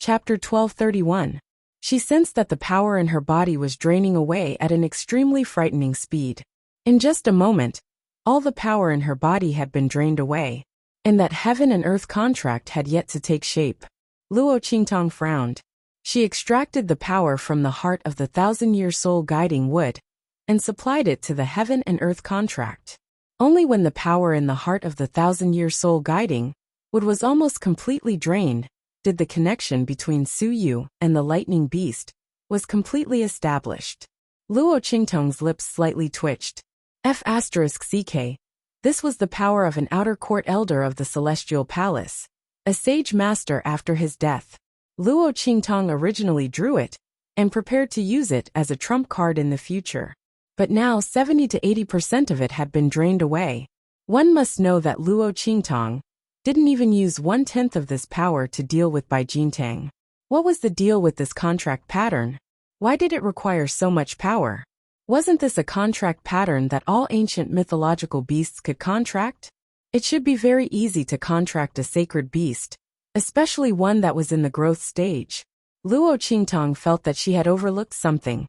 Chapter 1231. She sensed that the power in her body was draining away at an extremely frightening speed. In just a moment, all the power in her body had been drained away, and that heaven and earth contract had yet to take shape. Luo Qingtong frowned. She extracted the power from the heart of the 1,000-year soul guiding wood, and supplied it to the heaven and earth contract. Only when the power in the heart of the 1,000-year soul guiding wood was almost completely drained, did the connection between Su Yu and the lightning beast was completely established. Luo Qingtong's lips slightly twitched. F***ck. This was the power of an outer court elder of the Celestial Palace, a sage master after his death. Luo Qingtong originally drew it and prepared to use it as a trump card in the future. But now 70 to 80% of it had been drained away. One must know that Luo Qingtong didn't even use 1/10 of this power to deal with Bai Jintang. What was the deal with this contract pattern? Why did it require so much power? Wasn't this a contract pattern that all ancient mythological beasts could contract? It should be very easy to contract a sacred beast, especially one that was in the growth stage. Luo Qingtong felt that she had overlooked something,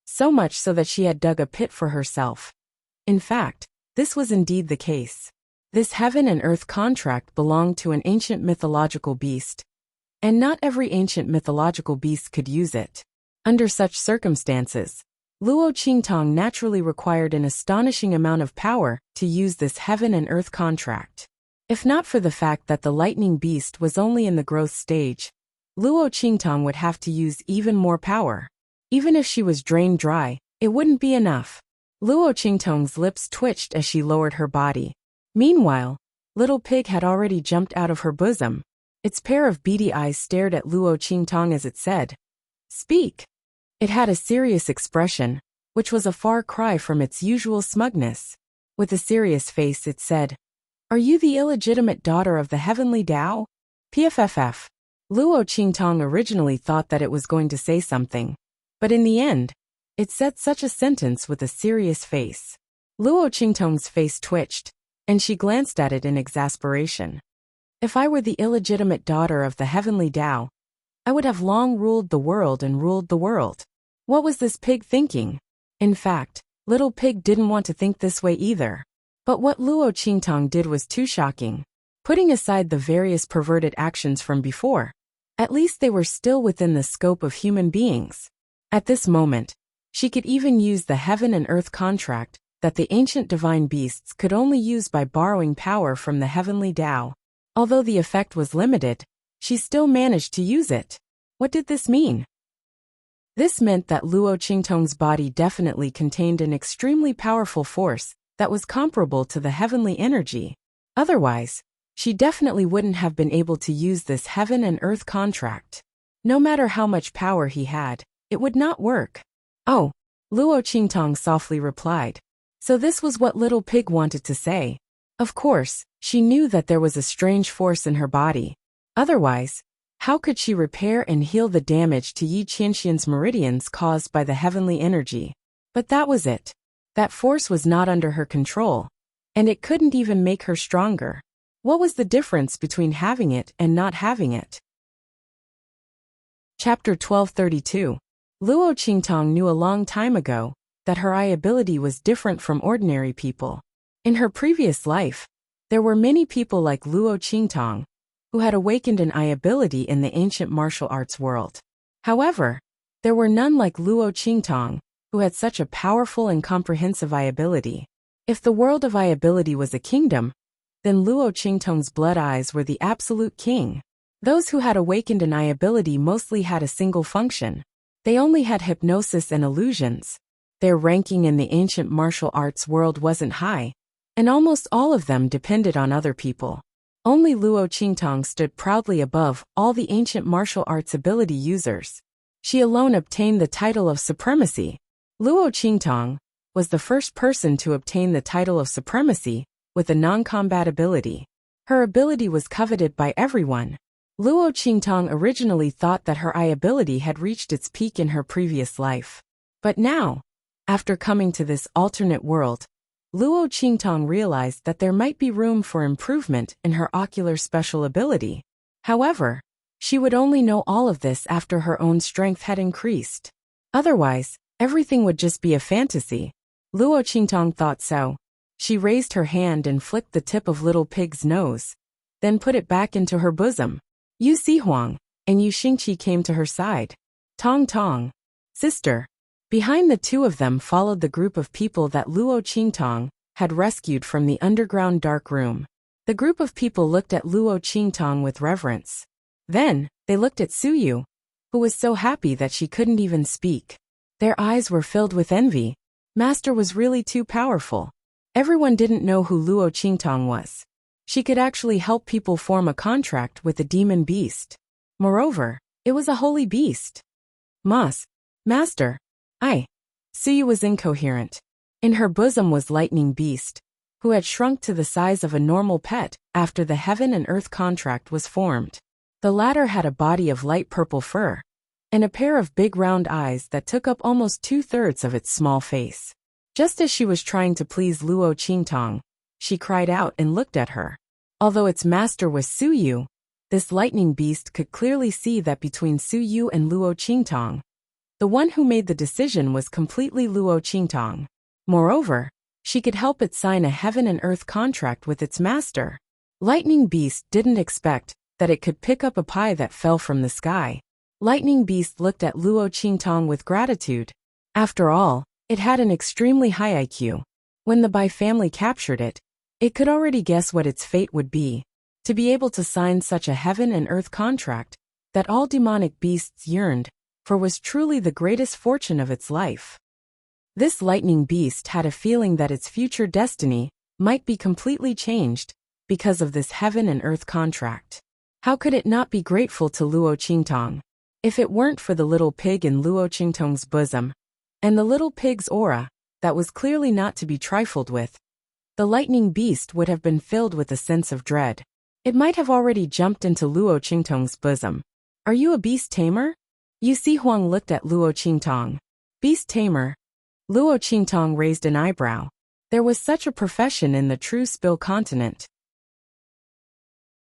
so much so that she had dug a pit for herself. In fact, this was indeed the case. This heaven and earth contract belonged to an ancient mythological beast, and not every ancient mythological beast could use it. Under such circumstances, Luo Qingtong naturally required an astonishing amount of power to use this heaven and earth contract. If not for the fact that the lightning beast was only in the growth stage, Luo Qingtong would have to use even more power. Even if she was drained dry, it wouldn't be enough. Luo Qingtong's lips twitched as she lowered her body. Meanwhile, Little Pig had already jumped out of her bosom. Its pair of beady eyes stared at Luo Qingtong as it said, "Speak." It had a serious expression, which was a far cry from its usual smugness. With a serious face it said, "Are you the illegitimate daughter of the heavenly Tao?" PFFF. Luo Qingtong originally thought that it was going to say something, but in the end, it said such a sentence with a serious face. Luo Qingtong's face twitched, and she glanced at it in exasperation. If I were the illegitimate daughter of the heavenly Tao, I would have long ruled the world and ruled the world. What was this pig thinking? In fact, Little Pig didn't want to think this way either. But what Luo Qingtong did was too shocking. Putting aside the various perverted actions from before, at least they were still within the scope of human beings. At this moment, she could even use the heaven and earth contract that the ancient divine beasts could only use by borrowing power from the heavenly Tao. Although the effect was limited, she still managed to use it. What did this mean? This meant that Luo Qingtong's body definitely contained an extremely powerful force that was comparable to the heavenly energy. Otherwise, she definitely wouldn't have been able to use this heaven and earth contract. No matter how much power he had, it would not work. Oh, Luo Qingtong softly replied. So this was what Little Pig wanted to say. Of course, she knew that there was a strange force in her body. Otherwise, how could she repair and heal the damage to Yi Qianxian's meridians caused by the heavenly energy? But that was it. That force was not under her control, and it couldn't even make her stronger. What was the difference between having it and not having it? Chapter 1232. Luo Qingtong knew a long time ago that her eye ability was different from ordinary people. In her previous life, there were many people like Luo Qingtong who had awakened an eye ability in the ancient martial arts world. However, there were none like Luo Qingtong who had such a powerful and comprehensive eye ability. If the world of eye ability was a kingdom, then Luo Qingtong's blood eyes were the absolute king. Those who had awakened an eye ability mostly had a single function. They only had hypnosis and illusions. Their ranking in the ancient martial arts world wasn't high, and almost all of them depended on other people. Only Luo Qingtong stood proudly above all the ancient martial arts ability users. She alone obtained the title of supremacy. Luo Qingtong was the first person to obtain the title of supremacy with a non-combat ability. Her ability was coveted by everyone. Luo Qingtong originally thought that her eye ability had reached its peak in her previous life. But now, after coming to this alternate world, Luo Qingtong realized that there might be room for improvement in her ocular special ability. However, She would only know all of this after her own strength had increased. Otherwise, everything would just be a fantasy. Luo Qingtong thought so. She raised her hand and flicked the tip of Little Pig's nose, then put it back into her bosom. Yu Huang and Yu Xingqi came to her side. Tong Tong, sister. Behind the two of them followed the group of people that Luo Qingtong had rescued from the underground dark room. The group of people looked at Luo Qingtong with reverence. Then, they looked at Suyu, who was so happy that she couldn't even speak. Their eyes were filled with envy. Master was really too powerful. Everyone didn't know who Luo Qingtong was. She could actually help people form a contract with a demon beast. Moreover, it was a holy beast. Master. Suyu was incoherent. In her bosom was Lightning Beast, who had shrunk to the size of a normal pet after the heaven and earth contract was formed. The latter had a body of light purple fur, and a pair of big round eyes that took up almost 2/3 of its small face. Just as she was trying to please Luo Qingtong, she cried out and looked at her. Although its master was Suyu, this lightning beast could clearly see that between Suyu and Luo Qingtong, the one who made the decision was completely Luo Qingtong. Moreover, she could help it sign a heaven and earth contract with its master. Lightning Beast didn't expect that it could pick up a pie that fell from the sky. Lightning Beast looked at Luo Qingtong with gratitude. After all, it had an extremely high IQ. When the Bai family captured it, it could already guess what its fate would be. To be able to sign such a heaven and earth contract that all demonic beasts yearned for was truly the greatest fortune of its life. This lightning beast had a feeling that its future destiny might be completely changed because of this heaven and earth contract. How could it not be grateful to Luo Qingtong? If it weren't for the little pig in Luo Qingtong's bosom, and the little pig's aura that was clearly not to be trifled with, the lightning beast would have been filled with a sense of dread. It might have already jumped into Luo Qingtong's bosom. Are you a beast tamer? Yu Huang looked at Luo Qingtong. Beast tamer? Luo Qingtong raised an eyebrow. There was such a profession in the true Spill continent.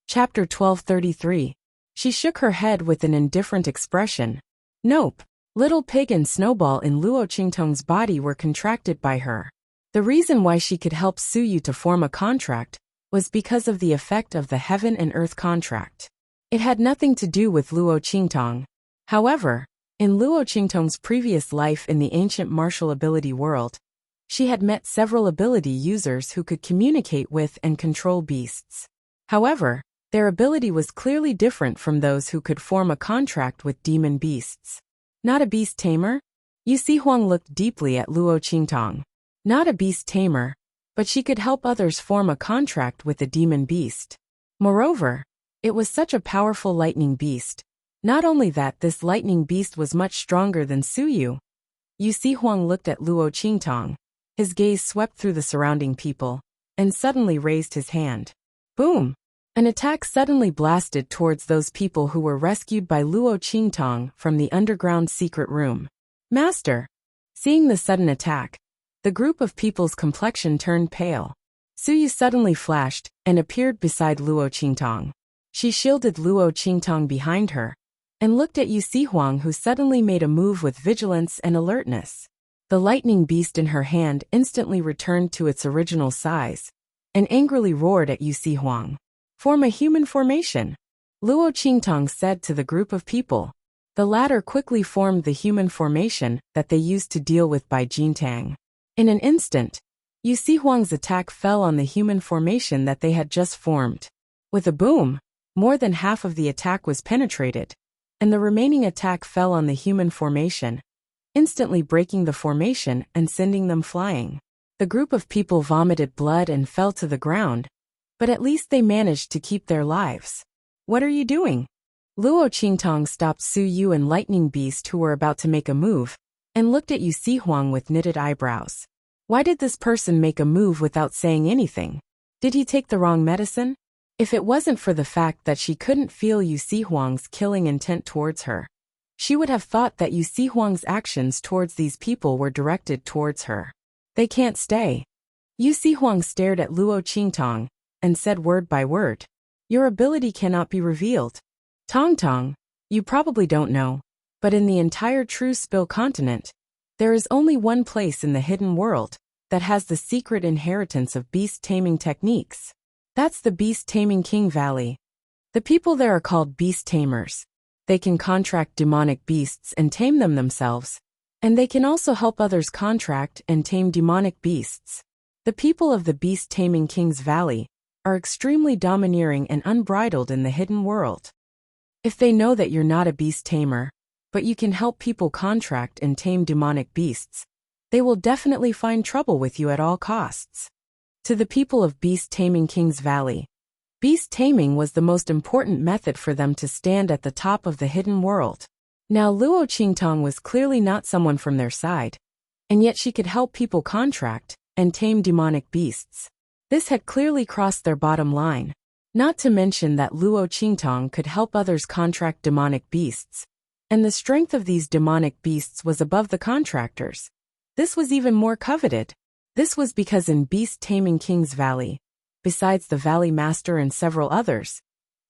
Chapter 1233. She shook her head with an indifferent expression. Nope. Little Pig and Snowball in Luo Qingtong's body were contracted by her. The reason why she could help Suyu to form a contract was because of the effect of the heaven and earth contract. It had nothing to do with Luo Qingtong. However, in Luo Qingtong's previous life in the ancient martial ability world, she had met several ability users who could communicate with and control beasts. However, their ability was clearly different from those who could form a contract with demon beasts. Not a beast tamer? Yu Huang looked deeply at Luo Qingtong. Not a beast tamer, but she could help others form a contract with a demon beast. Moreover, it was such a powerful lightning beast. Not only that, this lightning beast was much stronger than Suyu. Yu Huang looked at Luo Qingtong. His gaze swept through the surrounding people, and suddenly raised his hand. Boom! An attack suddenly blasted towards those people who were rescued by Luo Qingtong from the underground secret room. Master! Seeing the sudden attack, the group of people's complexion turned pale. Suyu suddenly flashed and appeared beside Luo Qingtong. She shielded Luo Qingtong behind her, and looked at Yu Huang, who suddenly made a move with vigilance and alertness. The lightning beast in her hand instantly returned to its original size, and angrily roared at Yu Huang. Form a human formation, Luo Qingtong said to the group of people. The latter quickly formed the human formation that they used to deal with Bai Jintang. In an instant, Yu Huang's attack fell on the human formation that they had just formed. With a boom, more than half of the attack was penetrated, and the remaining attack fell on the human formation, instantly breaking the formation and sending them flying. The group of people vomited blood and fell to the ground, but at least they managed to keep their lives. What are you doing? Luo Qingtong stopped Suyu and Lightning Beast, who were about to make a move, and looked at Yu Huang with knitted eyebrows. Why did this person make a move without saying anything? Did he take the wrong medicine? If it wasn't for the fact that she couldn't feel Yu Huang's killing intent towards her, she would have thought that Yu Huang's actions towards these people were directed towards her. They can't stay. Yu Huang stared at Luo Qingtong and said word by word, "Your ability cannot be revealed." Tong Tong, you probably don't know, but in the entire True Spill continent, there is only one place in the hidden world that has the secret inheritance of beast taming techniques. That's the Beast Taming King Valley. The people there are called beast tamers. They can contract demonic beasts and tame them themselves, and they can also help others contract and tame demonic beasts. The people of the Beast Taming King's Valley are extremely domineering and unbridled in the hidden world. If they know that you're not a beast tamer, but you can help people contract and tame demonic beasts, they will definitely find trouble with you at all costs. To the people of Beast Taming King's Valley, beast taming was the most important method for them to stand at the top of the hidden world. Now Luo Qingtong was clearly not someone from their side, and yet she could help people contract and tame demonic beasts. This had clearly crossed their bottom line. Not to mention that Luo Qingtong could help others contract demonic beasts, and the strength of these demonic beasts was above the contractors. This was even more coveted. This was because in Beast Taming King's Valley, besides the Valley Master and several others,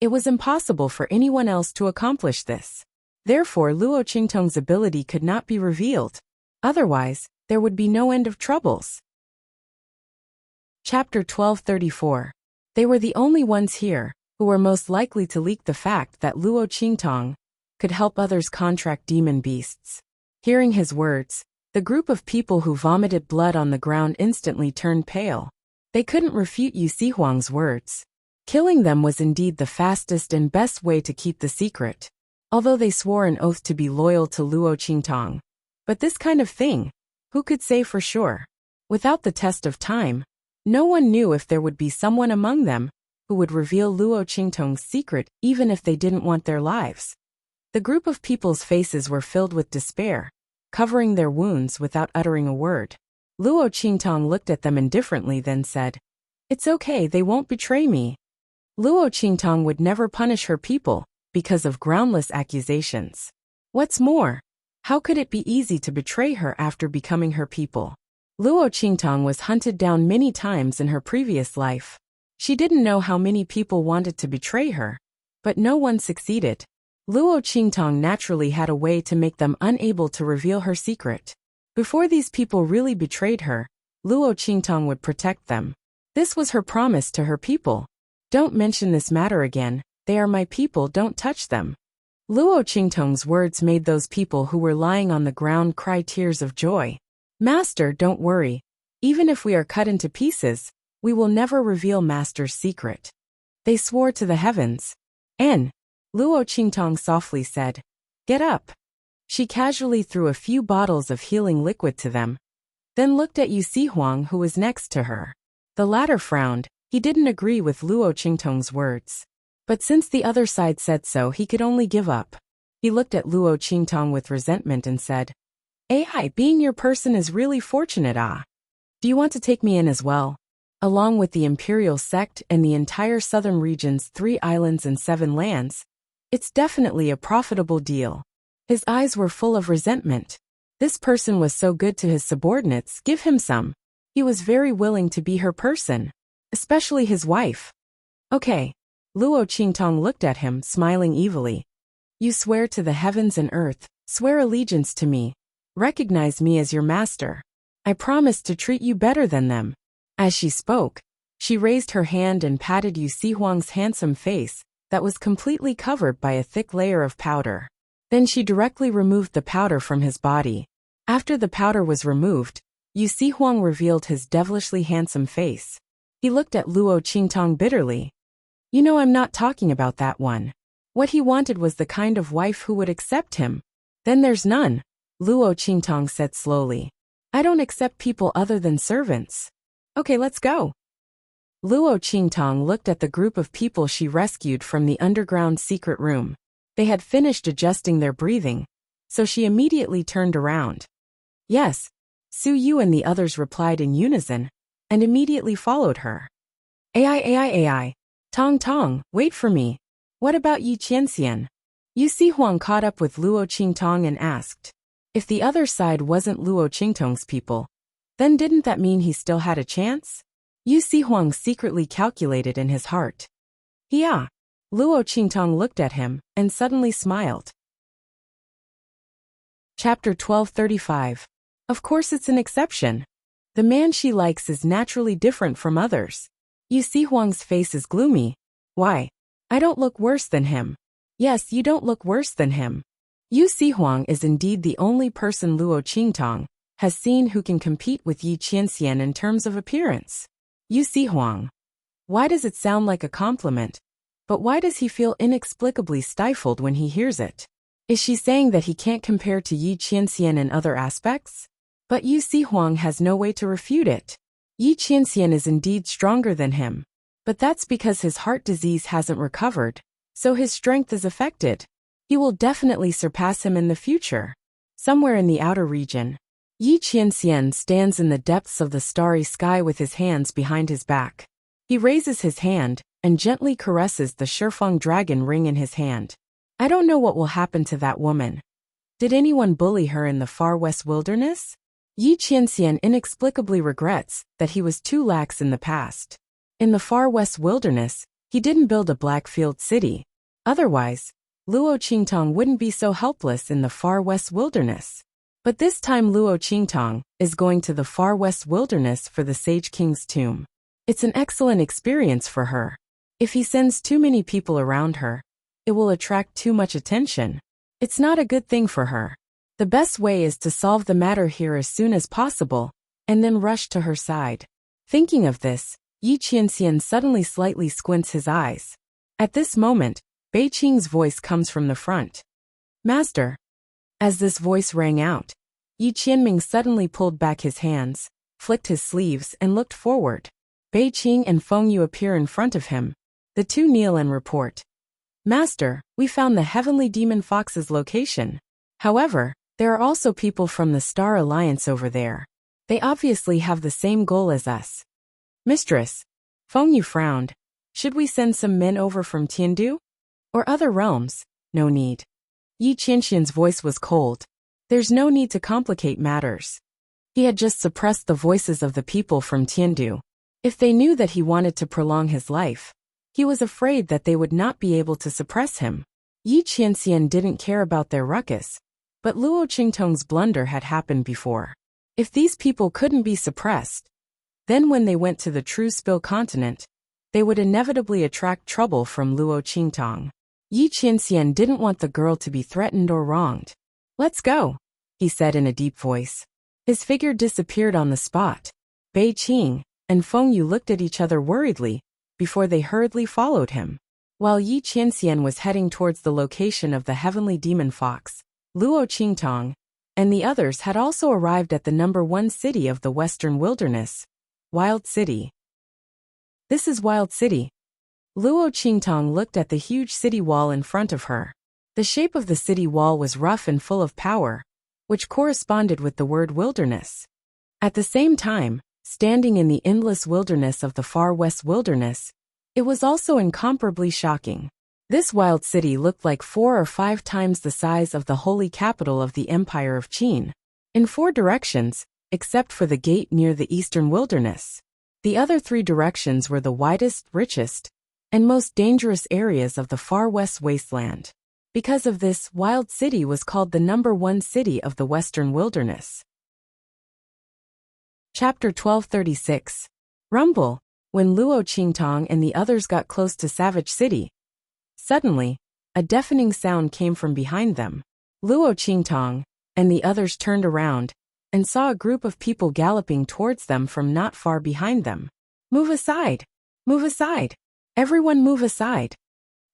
it was impossible for anyone else to accomplish this. Therefore, Luo Qingtong's ability could not be revealed. Otherwise, there would be no end of troubles. Chapter 1234. They were the only ones here who were most likely to leak the fact that Luo Qingtong could help others contract demon beasts. Hearing his words, the group of people who vomited blood on the ground instantly turned pale. They couldn't refute Yu Sihuang's words. Killing them was indeed the fastest and best way to keep the secret. Although they swore an oath to be loyal to Luo Qingtong. But this kind of thing, who could say for sure? Without the test of time, no one knew if there would be someone among them who would reveal Luo Qingtong's secret even if they didn't want their lives. The group of people's faces were filled with despair, covering their wounds without uttering a word. Luo Qingtong looked at them indifferently then said, "It's okay, they won't betray me." Luo Qingtong would never punish her people because of groundless accusations. What's more, how could it be easy to betray her after becoming her people? Luo Qingtong was hunted down many times in her previous life. She didn't know how many people wanted to betray her, but no one succeeded. Luo Qingtong naturally had a way to make them unable to reveal her secret. Before these people really betrayed her, Luo Qingtong would protect them. This was her promise to her people. Don't mention this matter again, they are my people, don't touch them. Luo Qingtong's words made those people who were lying on the ground cry tears of joy. Master, don't worry. Even if we are cut into pieces, we will never reveal Master's secret. They swore to the heavens. Luo Qingtong softly said, "Get up." She casually threw a few bottles of healing liquid to them, then looked at Yu Sihuang who was next to her. The latter frowned. He didn't agree with Luo Qingtong's words. But since the other side said so, he could only give up. He looked at Luo Qingtong with resentment and said, "AI, being your person is really fortunate, ah. Do you want to take me in as well? Along with the imperial sect and the entire southern region's 3 islands and 7 lands, it's definitely a profitable deal." His eyes were full of resentment. This person was so good to his subordinates, give him some. He was very willing to be her person, especially his wife. Okay. Luo Qingtong looked at him, smiling evilly. "You swear to the heavens and earth, swear allegiance to me. Recognize me as your master. I promise to treat you better than them." As she spoke, she raised her hand and patted Yu Sihuang's handsome face that was completely covered by a thick layer of powder. Then she directly removed the powder from his body. After the powder was removed, Yu Sihuang revealed his devilishly handsome face. He looked at Luo Qingtong bitterly. "You know I'm not talking about that one. What he wanted was the kind of wife who would accept him. Then there's none," Luo Qingtong said slowly. "I don't accept people other than servants. Okay, let's go." Luo Qingtong looked at the group of people she rescued from the underground secret room. They had finished adjusting their breathing, so she immediately turned around. "Yes," Su Yu and the others replied in unison, and immediately followed her. AI, Tong Tong, wait for me. What about Yi Qianxian?" Yu Sihuang caught up with Luo Qingtong and asked. If the other side wasn't Luo Qingtong's people, then didn't that mean he still had a chance? Yu Sihuang secretly calculated in his heart. Yeah. Luo Qingtong looked at him and suddenly smiled. Chapter 1235. Of course it's an exception. The man she likes is naturally different from others. Yu Huang's face is gloomy. Why? I don't look worse than him. Yes, you don't look worse than him. Yu Huang is indeed the only person Luo Qingtong has seen who can compete with Yi Qianxian in terms of appearance. Yu Huang. Why does it sound like a compliment? But why does he feel inexplicably stifled when he hears it? Is she saying that he can't compare to Yi Qianxian in other aspects? But Yu Huang has no way to refute it. Yi Qianxian is indeed stronger than him. But that's because his heart disease hasn't recovered, so his strength is affected. He will definitely surpass him in the future. Somewhere in the outer region, Yi Qianxian stands in the depths of the starry sky with his hands behind his back. He raises his hand and gently caresses the Shifeng dragon ring in his hand. I don't know what will happen to that woman. Did anyone bully her in the far west wilderness? Yi Qianxian inexplicably regrets that he was too lax in the past. In the far west wilderness, he didn't build a black-field city. Otherwise, Luo Qingtong wouldn't be so helpless in the far west wilderness. But this time Luo Qingtong is going to the far west wilderness for the Sage King's tomb. It's an excellent experience for her. If he sends too many people around her, it will attract too much attention. It's not a good thing for her. The best way is to solve the matter here as soon as possible, and then rush to her side. Thinking of this, Yi Qianxian suddenly slightly squints his eyes. At this moment, Bei Qing's voice comes from the front. Master. As this voice rang out, Yi Qianming suddenly pulled back his hands, flicked his sleeves and looked forward. Bei Qing and Feng Yu appear in front of him. The two kneel and report. Master, we found the Heavenly Demon Fox's location. However, there are also people from the Star Alliance over there. They obviously have the same goal as us. Mistress. Feng Yu frowned. Should we send some men over from Tiandu? Or other realms? No need. Yi Qianxian's voice was cold. There's no need to complicate matters. He had just suppressed the voices of the people from Tiandu. If they knew that he wanted to prolong his life, he was afraid that they would not be able to suppress him. Yi Qianxian didn't care about their ruckus, but Luo Qingtong's blunder had happened before. If these people couldn't be suppressed, then when they went to the True Spill continent, they would inevitably attract trouble from Luo Qingtong. Yi Qianxian didn't want the girl to be threatened or wronged. Let's go, he said in a deep voice. His figure disappeared on the spot. Bei Qing and Feng Yu looked at each other worriedly before they hurriedly followed him. While Yi Qianxian was heading towards the location of the Heavenly Demon Fox, Luo Qingtong and the others had also arrived at the #1 city of the Western Wilderness, Wild City. This is Wild City. Luo Qingtong looked at the huge city wall in front of her. The shape of the city wall was rough and full of power, which corresponded with the word wilderness. At the same time, standing in the endless wilderness of the far west wilderness, it was also incomparably shocking. This wild city looked like 4 or 5 times the size of the holy capital of the Empire of Qin, in 4 directions, except for the gate near the eastern wilderness. The other 3 directions were the widest, richest, and most dangerous areas of the far west wasteland. Because of this, Wild City was called the #1 city of the Western Wilderness. Chapter 1236. Rumble. When Luo Qingtong and the others got close to Savage City, suddenly, a deafening sound came from behind them. Luo Qingtong and the others turned around and saw a group of people galloping towards them from not far behind them. Move aside! Move aside! Everyone move aside!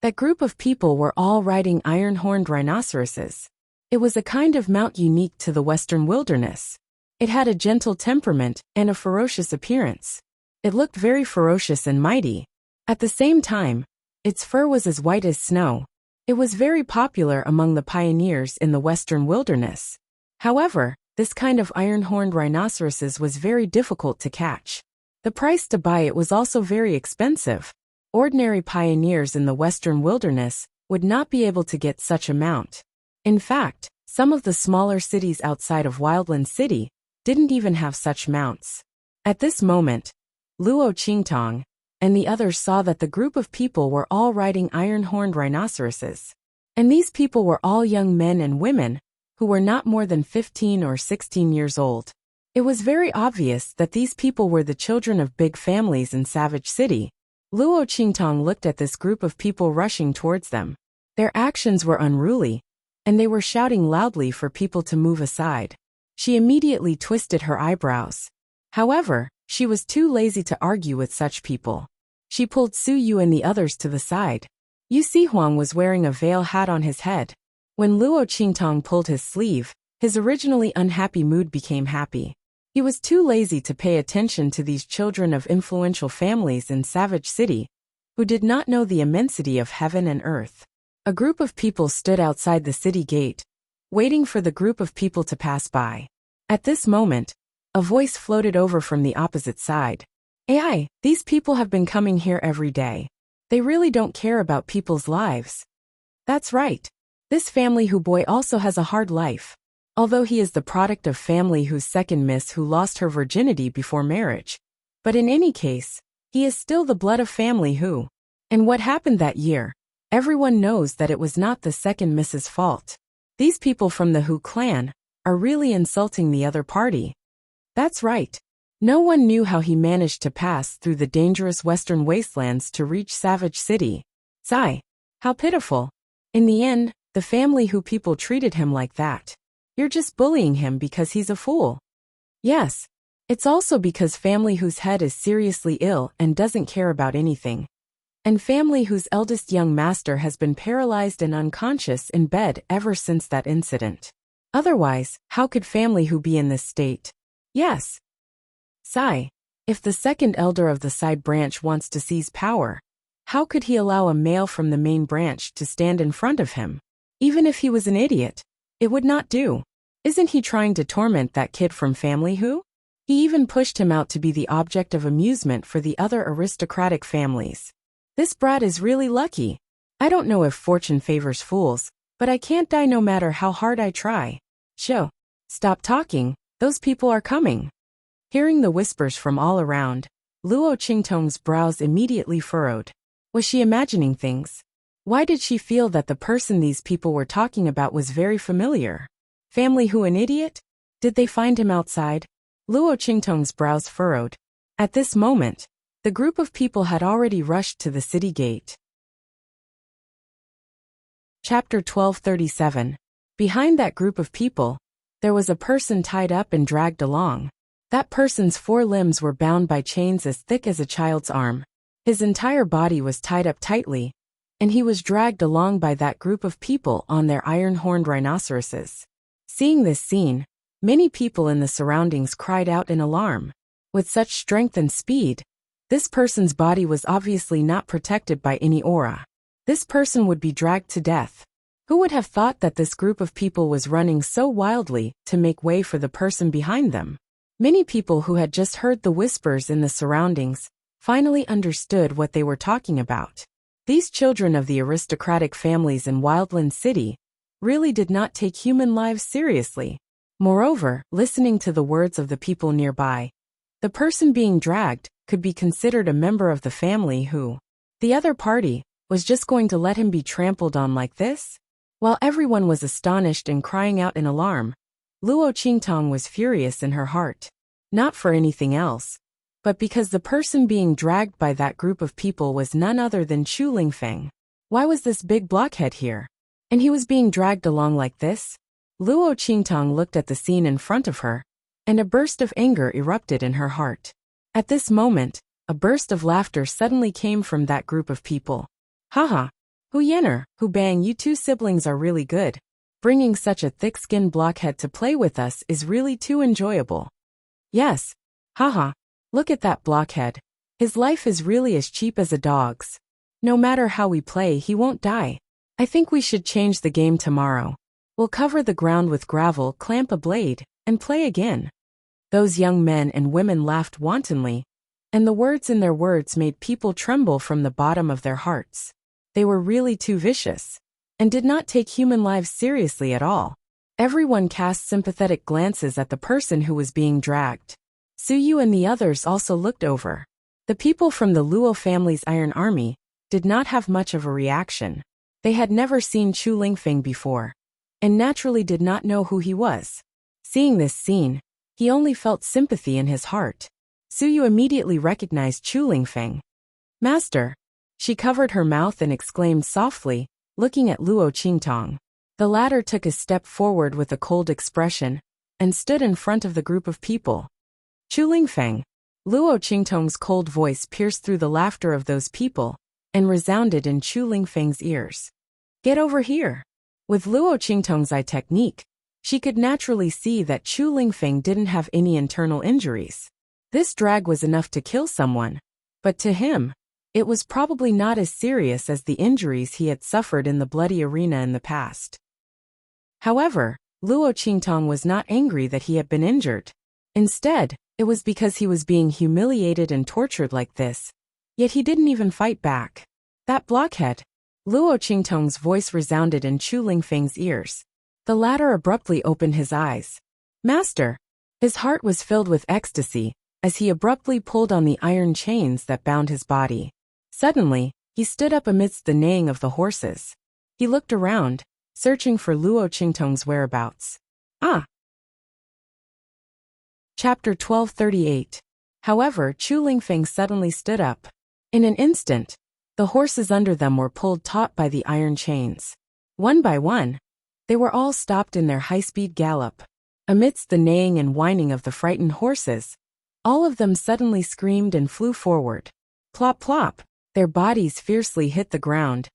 That group of people were all riding iron-horned rhinoceroses. It was a kind of mount unique to the Western Wilderness. It had a gentle temperament and a ferocious appearance. It looked very ferocious and mighty. At the same time, its fur was as white as snow. It was very popular among the pioneers in the Western Wilderness. However, this kind of iron-horned rhinoceroses was very difficult to catch. The price to buy it was also very expensive. Ordinary pioneers in the Western Wilderness would not be able to get such a mount. In fact, some of the smaller cities outside of Wildland City didn't even have such mounts. At this moment, Luo Qingtong and the others saw that the group of people were all riding iron-horned rhinoceroses. And these people were all young men and women, who were not more than 15 or 16 years old. It was very obvious that these people were the children of big families in Savage City. Luo Qingtong looked at this group of people rushing towards them. Their actions were unruly, and they were shouting loudly for people to move aside. She immediately twisted her eyebrows. However, she was too lazy to argue with such people. She pulled Su Yu and the others to the side. Yu Sihuang was wearing a veil hat on his head. When Luo Qingtong pulled his sleeve, his originally unhappy mood became happy. He was too lazy to pay attention to these children of influential families in Savage City, who did not know the immensity of heaven and earth. A group of people stood outside the city gate, waiting for the group of people to pass by. At this moment, a voice floated over from the opposite side. "AI, these people have been coming here every day. They really don't care about people's lives." That's right. This family Hu boy also has a hard life. Although he is the product of family whose second miss who lost her virginity before marriage. But in any case, he is still the blood of family Hu. And what happened that year? Everyone knows that it was not the second miss's fault. These people from the Hu clan are really insulting the other party. That's right. No one knew how he managed to pass through the dangerous western wastelands to reach Savage City. Sigh. How pitiful. In the end, the family Hu people treated him like that. You're just bullying him because he's a fool. Yes. It's also because family whose head is seriously ill and doesn't care about anything. And family whose eldest young master has been paralyzed and unconscious in bed ever since that incident. Otherwise, how could family Hu be in this state? Yes. Sigh. If the second elder of the side branch wants to seize power, how could he allow a male from the main branch to stand in front of him? Even if he was an idiot, it would not do. Isn't he trying to torment that kid from family Hu? He even pushed him out to be the object of amusement for the other aristocratic families. This brat is really lucky. I don't know if fortune favors fools, but I can't die no matter how hard I try. Sho. Stop talking, those people are coming. Hearing the whispers from all around, Luo Qingtong's brows immediately furrowed. Was she imagining things? Why did she feel that the person these people were talking about was very familiar? Family Hu an idiot? Did they find him outside? Luo Qingtong's brows furrowed. At this moment, the group of people had already rushed to the city gate. Chapter 1237. Behind that group of people, there was a person tied up and dragged along. That person's 4 limbs were bound by chains as thick as a child's arm. His entire body was tied up tightly, and he was dragged along by that group of people on their iron-horned rhinoceroses. Seeing this scene, many people in the surroundings cried out in alarm. With such strength and speed, this person's body was obviously not protected by any aura. This person would be dragged to death. Who would have thought that this group of people was running so wildly to make way for the person behind them? Many people who had just heard the whispers in the surroundings finally understood what they were talking about. These children of the aristocratic families in Wildland City really did not take human lives seriously. Moreover, listening to the words of the people nearby, the person being dragged could be considered a member of the family Hu. The other party was just going to let him be trampled on like this? While everyone was astonished and crying out in alarm, Luo Qingtong was furious in her heart. Not for anything else, but because the person being dragged by that group of people was none other than Chu Lingfeng. Why was this big blockhead here? And he was being dragged along like this? Luo Qingtong looked at the scene in front of her, and a burst of anger erupted in her heart. At this moment, a burst of laughter suddenly came from that group of people. Haha. Hu Yenner, Hu Bang, you 2 siblings are really good. Bringing such a thick-skinned blockhead to play with us is really too enjoyable. Yes. Haha. Look at that blockhead. His life is really as cheap as a dog's. No matter how we play, he won't die. I think we should change the game tomorrow. We'll cover the ground with gravel, clamp a blade, and play again. Those young men and women laughed wantonly, and the words in their words made people tremble from the bottom of their hearts. They were really too vicious, and did not take human lives seriously at all. Everyone cast sympathetic glances at the person who was being dragged. Su Yu and the others also looked over. The people from the Luo family's Iron Army did not have much of a reaction. They had never seen Chu Lingfeng before, and naturally did not know who he was. Seeing this scene, he only felt sympathy in his heart. Suyu immediately recognized Chu Lingfeng. "Master!" She covered her mouth and exclaimed softly, looking at Luo Qingtong. The latter took a step forward with a cold expression and stood in front of the group of people. "Chu Lingfeng." Luo Qingtong's cold voice pierced through the laughter of those people and resounded in Chu Lingfeng's ears. "Get over here." With Luo Qingtong's eye technique, she could naturally see that Chu Lingfeng didn't have any internal injuries. This drag was enough to kill someone, but to him, it was probably not as serious as the injuries he had suffered in the bloody arena in the past. However, Luo Qingtong was not angry that he had been injured. Instead, it was because he was being humiliated and tortured like this. Yet he didn't even fight back. "That blockhead!" Luo Qingtong's voice resounded in Chu Lingfeng's ears. The latter abruptly opened his eyes. "Master!" His heart was filled with ecstasy as he abruptly pulled on the iron chains that bound his body. Suddenly, he stood up amidst the neighing of the horses. He looked around, searching for Luo Qingtong's whereabouts. Ah! Chapter 1238. However, Chu Lingfeng suddenly stood up. In an instant, the horses under them were pulled taut by the iron chains. One by one, they were all stopped in their high-speed gallop. Amidst the neighing and whining of the frightened horses, all of them suddenly screamed and flew forward. Plop plop, their bodies fiercely hit the ground,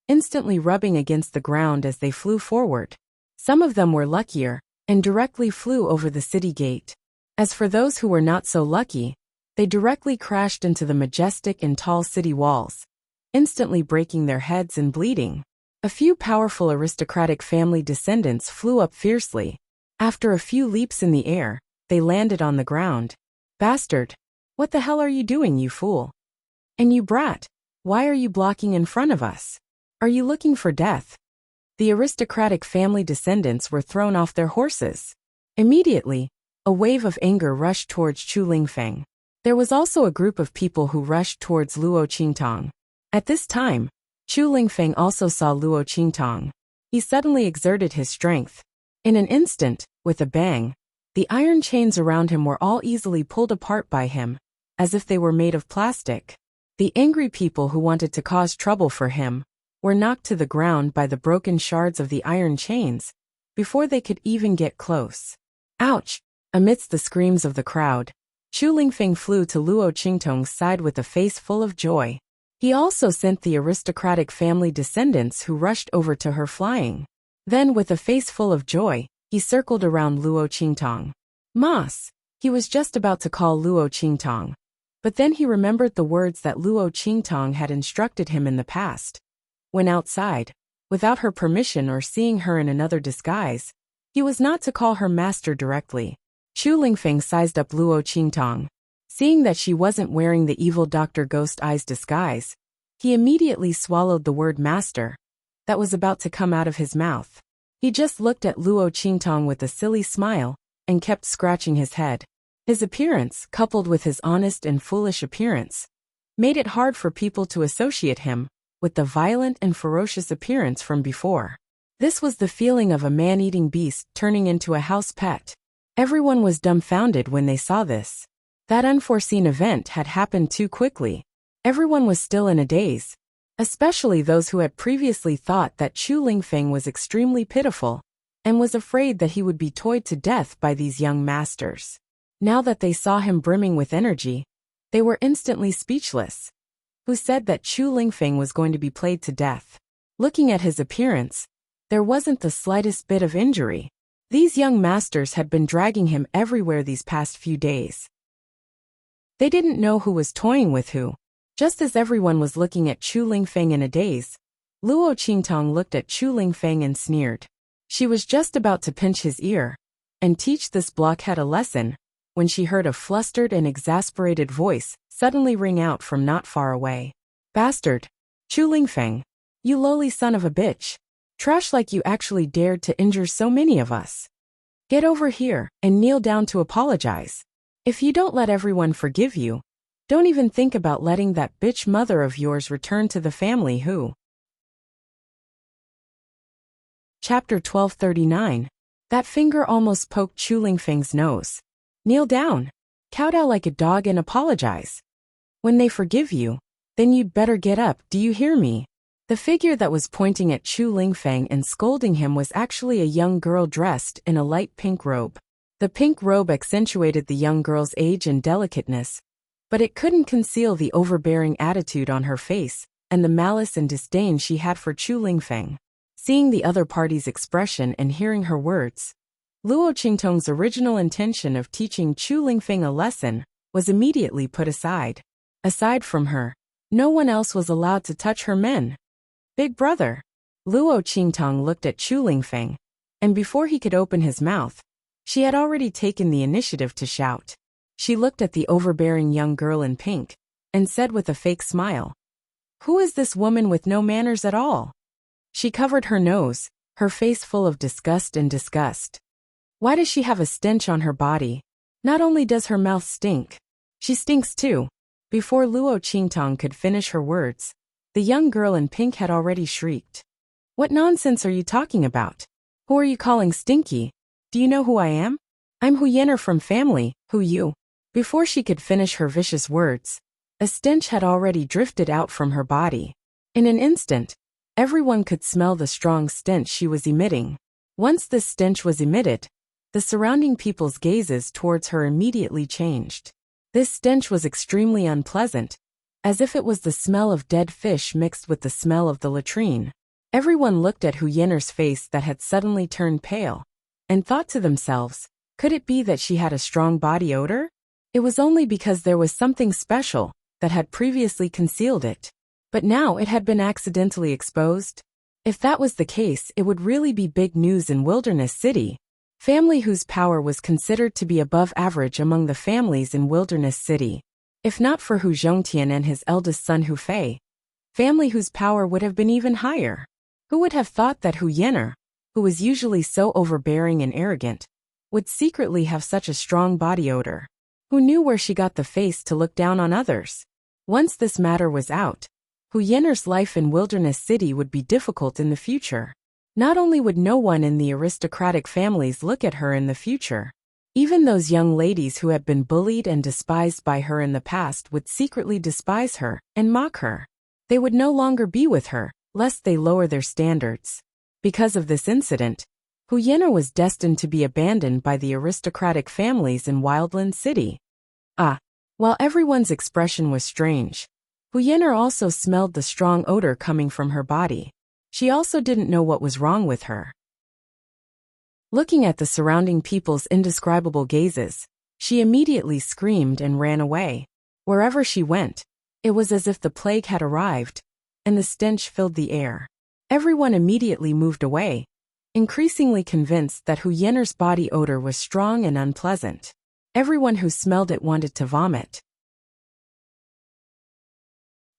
instantly rubbing against the ground as they flew forward. Some of them were luckier and directly flew over the city gate. As for those who were not so lucky, they directly crashed into the majestic and tall city walls, instantly breaking their heads and bleeding. A few powerful aristocratic family descendants flew up fiercely. After a few leaps in the air, they landed on the ground. "Bastard! What the hell are you doing, you fool? And you brat, why are you blocking in front of us? Are you looking for death?" The aristocratic family descendants were thrown off their horses. Immediately, a wave of anger rushed towards Chu Lingfeng. There was also a group of people who rushed towards Luo Qingtong. At this time, Chu Lingfeng also saw Luo Qingtong. He suddenly exerted his strength. In an instant, with a bang, the iron chains around him were all easily pulled apart by him, as if they were made of plastic. The angry people who wanted to cause trouble for him were knocked to the ground by the broken shards of the iron chains before they could even get close. Ouch! Amidst the screams of the crowd, Chu Lingfeng flew to Luo Qingtong's side with a face full of joy. He also sent the aristocratic family descendants who rushed over to her flying. Then, with a face full of joy, he circled around Luo Qingtong. "Mas!" He was just about to call Luo Qingtong, but then he remembered the words that Luo Qingtong had instructed him in the past. When outside, without her permission or seeing her in another disguise, he was not to call her master directly. Chu Lingfeng sized up Luo Qingtong. Seeing that she wasn't wearing the evil Dr. Ghost Eye's disguise, he immediately swallowed the word master that was about to come out of his mouth. He just looked at Luo Qingtong with a silly smile and kept scratching his head. His appearance, coupled with his honest and foolish appearance, made it hard for people to associate him with the violent and ferocious appearance from before. This was the feeling of a man-eating beast turning into a house pet. Everyone was dumbfounded when they saw this. That unforeseen event had happened too quickly. Everyone was still in a daze, especially those who had previously thought that Chu Lingfeng was extremely pitiful and was afraid that he would be toyed to death by these young masters. Now that they saw him brimming with energy, they were instantly speechless. Who said that Chu Lingfeng was going to be played to death? Looking at his appearance, there wasn't the slightest bit of injury. These young masters had been dragging him everywhere these past few days. They didn't know who was toying with who. Just as everyone was looking at Chu Lingfeng in a daze, Luo Qingtong looked at Chu Lingfeng and sneered. She was just about to pinch his ear and teach this blockhead a lesson when she heard a flustered and exasperated voice suddenly ring out from not far away. "Bastard! Chu Lingfeng! You lowly son of a bitch! Trash like you actually dared to injure so many of us! Get over here and kneel down to apologize. If you don't let everyone forgive you, Don't even think about letting that bitch mother of yours return to the family who. Chapter 1239. That finger almost poked Chu Lingfeng's nose. Kneel down. Kowtow like a dog and apologize. When they forgive you, then you'd better get up, do you hear me? The figure that was pointing at Chu Lingfeng and scolding him was actually a young girl dressed in a light pink robe. The pink robe accentuated the young girl's age and delicateness, but it couldn't conceal the overbearing attitude on her face and the malice and disdain she had for Chu Lingfeng. Seeing the other party's expression and hearing her words, Luo Qingtong's original intention of teaching Chu Lingfeng a lesson was immediately put aside. Aside from her, no one else was allowed to touch her men. Big brother. Luo Qingtong looked at Chu Lingfeng, and before he could open his mouth, she had already taken the initiative to shout. She looked at the overbearing young girl in pink, and said with a fake smile, "Who is this woman with no manners at all?" She covered her nose, her face full of disgust and disgust. Why does she have a stench on her body? Not only does her mouth stink, she stinks too. Before Luo Qingtong could finish her words, the young girl in pink had already shrieked. What nonsense are you talking about? Who are you calling stinky? Do you know who I am? I'm Hu Yenner from family, Hu Yu. Before she could finish her vicious words, a stench had already drifted out from her body. In an instant, everyone could smell the strong stench she was emitting. Once this stench was emitted, the surrounding people's gazes towards her immediately changed. This stench was extremely unpleasant, as if it was the smell of dead fish mixed with the smell of the latrine. Everyone looked at Hu Yenner's face that had suddenly turned pale, and thought to themselves, could it be that she had a strong body odor? It was only because there was something special that had previously concealed it. But now it had been accidentally exposed. If that was the case, it would really be big news in Wilderness City. Family whose power was considered to be above average among the families in Wilderness City. If not for Hu Zhongtian and his eldest son Hu Fei, family whose power would have been even higher. Who would have thought that Hu Yenner, who was usually so overbearing and arrogant, would secretly have such a strong body odor? Who knew where she got the face to look down on others? Once this matter was out, Hu Yenner's life in Wilderness City would be difficult in the future. Not only would no one in the aristocratic families look at her in the future, even those young ladies who had been bullied and despised by her in the past would secretly despise her and mock her. They would no longer be with her, lest they lower their standards. Because of this incident, Hu Yenner was destined to be abandoned by the aristocratic families in Wildland City. While everyone's expression was strange, Hu Yenner also smelled the strong odor coming from her body. She also didn't know what was wrong with her. Looking at the surrounding people's indescribable gazes, she immediately screamed and ran away. Wherever she went, it was as if the plague had arrived, and the stench filled the air. Everyone immediately moved away, increasingly convinced that Hu Yenner's body odor was strong and unpleasant. Everyone who smelled it wanted to vomit.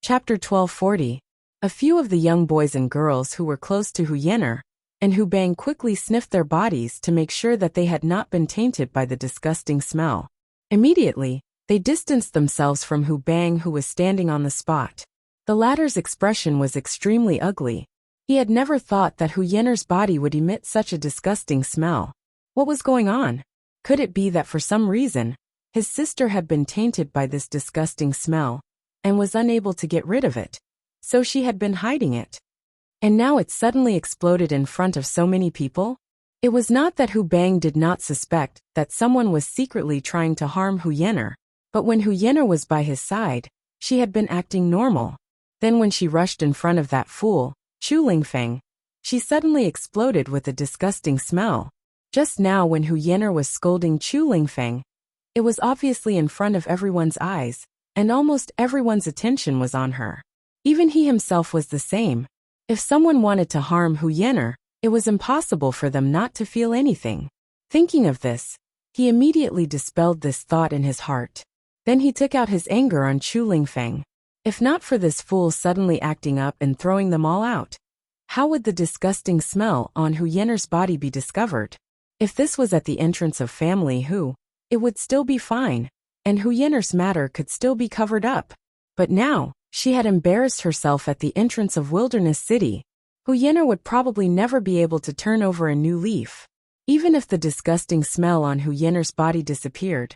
Chapter 1240. A few of the young boys and girls who were close to Hu Yenner and Hu Bang quickly sniffed their bodies to make sure that they had not been tainted by the disgusting smell. Immediately, they distanced themselves from Hu Bang, who was standing on the spot. The latter's expression was extremely ugly. He had never thought that Hu Yenner's body would emit such a disgusting smell. What was going on? Could it be that for some reason, his sister had been tainted by this disgusting smell and was unable to get rid of it? So she had been hiding it. And now it suddenly exploded in front of so many people? It was not that Hu Bang did not suspect that someone was secretly trying to harm Hu Yenner, but when Hu Yenner was by his side, she had been acting normal. Then when she rushed in front of that fool, Chu Lingfeng, she suddenly exploded with a disgusting smell. Just now when Hu Yenner was scolding Chu Lingfeng, it was obviously in front of everyone's eyes, and almost everyone's attention was on her. Even he himself was the same. If someone wanted to harm Hu Yenner, it was impossible for them not to feel anything. Thinking of this, he immediately dispelled this thought in his heart. Then he took out his anger on Chu Lingfeng. If not for this fool suddenly acting up and throwing them all out, how would the disgusting smell on Hu Yenner's body be discovered? If this was at the entrance of family Hu, it would still be fine. and Hu Yiner's matter could still be covered up. But now, she had embarrassed herself at the entrance of Wilderness City. Hu Yiner would probably never be able to turn over a new leaf. Even if the disgusting smell on Hu Yiner's body disappeared,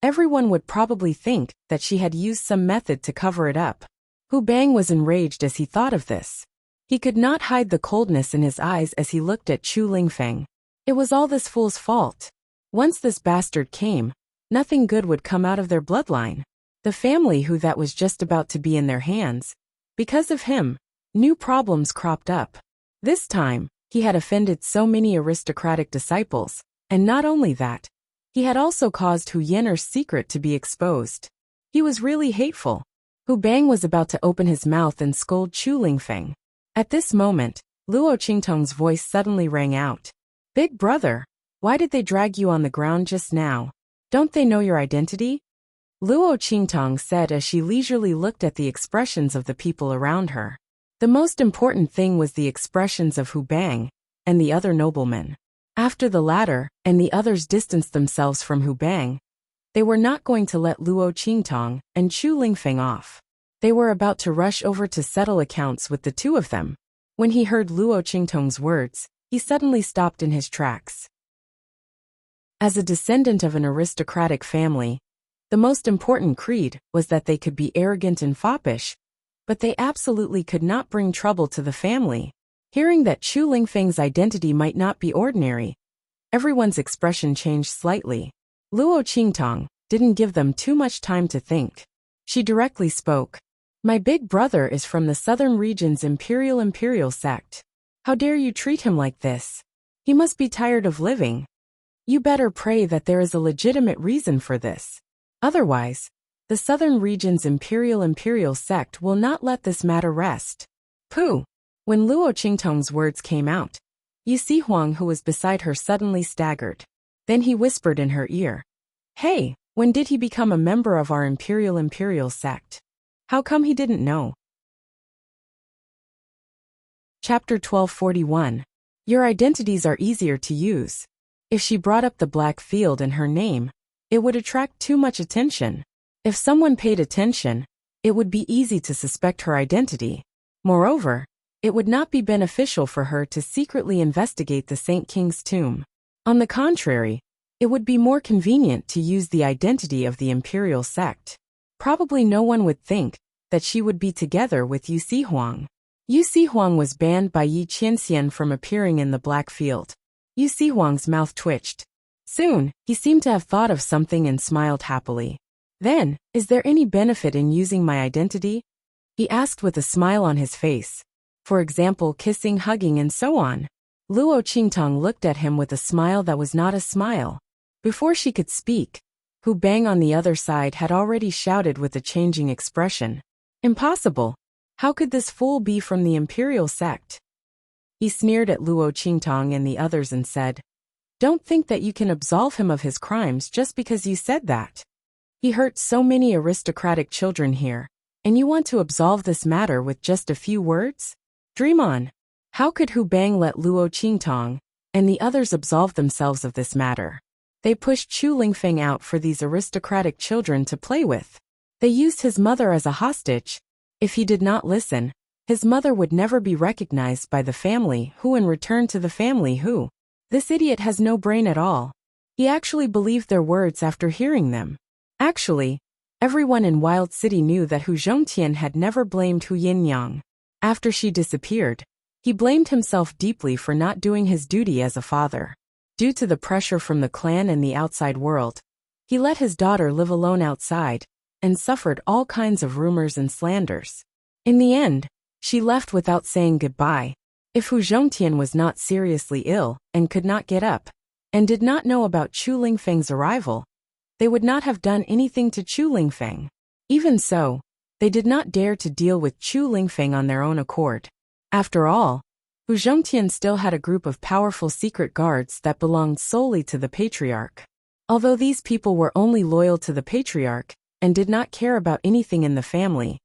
everyone would probably think that she had used some method to cover it up. Hu Bang was enraged as he thought of this. He could not hide the coldness in his eyes as he looked at Chu Lingfeng. It was all this fool's fault. Once this bastard came, nothing good would come out of their bloodline. The family who that was just about to be in their hands. Because of him, new problems cropped up. This time, he had offended so many aristocratic disciples, and not only that, he had also caused Hu Yiner's secret to be exposed. He was really hateful. Hu Bang was about to open his mouth and scold Chu Lingfeng. At this moment, Luo Qingtong's voice suddenly rang out. "Big brother, why did they drag you on the ground just now? Don't they know your identity?" Luo Qingtong said as she leisurely looked at the expressions of the people around her. The most important thing was the expressions of Hu Bang and the other noblemen. After the latter and the others distanced themselves from Hu Bang, they were not going to let Luo Qingtong and Chu Lingfeng off. They were about to rush over to settle accounts with the two of them. When he heard Luo Qingtong's words, he suddenly stopped in his tracks. As a descendant of an aristocratic family, the most important creed was that they could be arrogant and foppish, but they absolutely could not bring trouble to the family. Hearing that Chu Lingfeng's identity might not be ordinary, everyone's expression changed slightly. Luo Qingtong didn't give them too much time to think. She directly spoke. "My big brother is from the southern region's imperial sect. How dare you treat him like this? He must be tired of living. You better pray that there is a legitimate reason for this. Otherwise, the southern region's imperial sect will not let this matter rest." Pooh! When Luo Qingtong's words came out, Yu Si Huang, who was beside her, suddenly staggered. Then he whispered in her ear, "Hey, when did he become a member of our imperial sect? How come he didn't know?" Chapter 1241. Your identities are easier to use. If she brought up the black field in her name, it would attract too much attention. If someone paid attention, it would be easy to suspect her identity. Moreover, it would not be beneficial for her to secretly investigate the Saint King's tomb. On the contrary, it would be more convenient to use the identity of the imperial sect. Probably no one would think that she would be together with Yu Si Huang. Yu Si Huang was banned by Yi Qianxian from appearing in the black field. Yu Si Huang's mouth twitched. Soon, he seemed to have thought of something and smiled happily. "Then, is there any benefit in using my identity?" he asked with a smile on his face. "For example, kissing, hugging, and so on." Luo Qingtong looked at him with a smile that was not a smile. Before she could speak, Hu Bang on the other side had already shouted with a changing expression. "Impossible! How could this fool be from the imperial sect?" He sneered at Luo Qingtong and the others and said, "Don't think that you can absolve him of his crimes just because you said that. He hurt so many aristocratic children here, and you want to absolve this matter with just a few words? Dream on." How could Hu Bang let Luo Qingtong and the others absolve themselves of this matter? They pushed Chu Lingfeng out for these aristocratic children to play with. They used his mother as a hostage. If he did not listen, his mother would never be recognized by the family who in return to the family who. This idiot has no brain at all. He actually believed their words after hearing them. Actually, everyone in Wild City knew that Hu Zhongtian had never blamed Hu Yinyang. After she disappeared, he blamed himself deeply for not doing his duty as a father. Due to the pressure from the clan and the outside world, he let his daughter live alone outside and suffered all kinds of rumors and slanders. In the end, she left without saying goodbye. If Hu Zhongtian was not seriously ill and could not get up, and did not know about Chu Lingfeng's arrival, they would not have done anything to Chu Lingfeng. Even so, they did not dare to deal with Chu Lingfeng on their own accord. After all, Hu Zhongtian still had a group of powerful secret guards that belonged solely to the patriarch. Although these people were only loyal to the patriarch and did not care about anything in the family,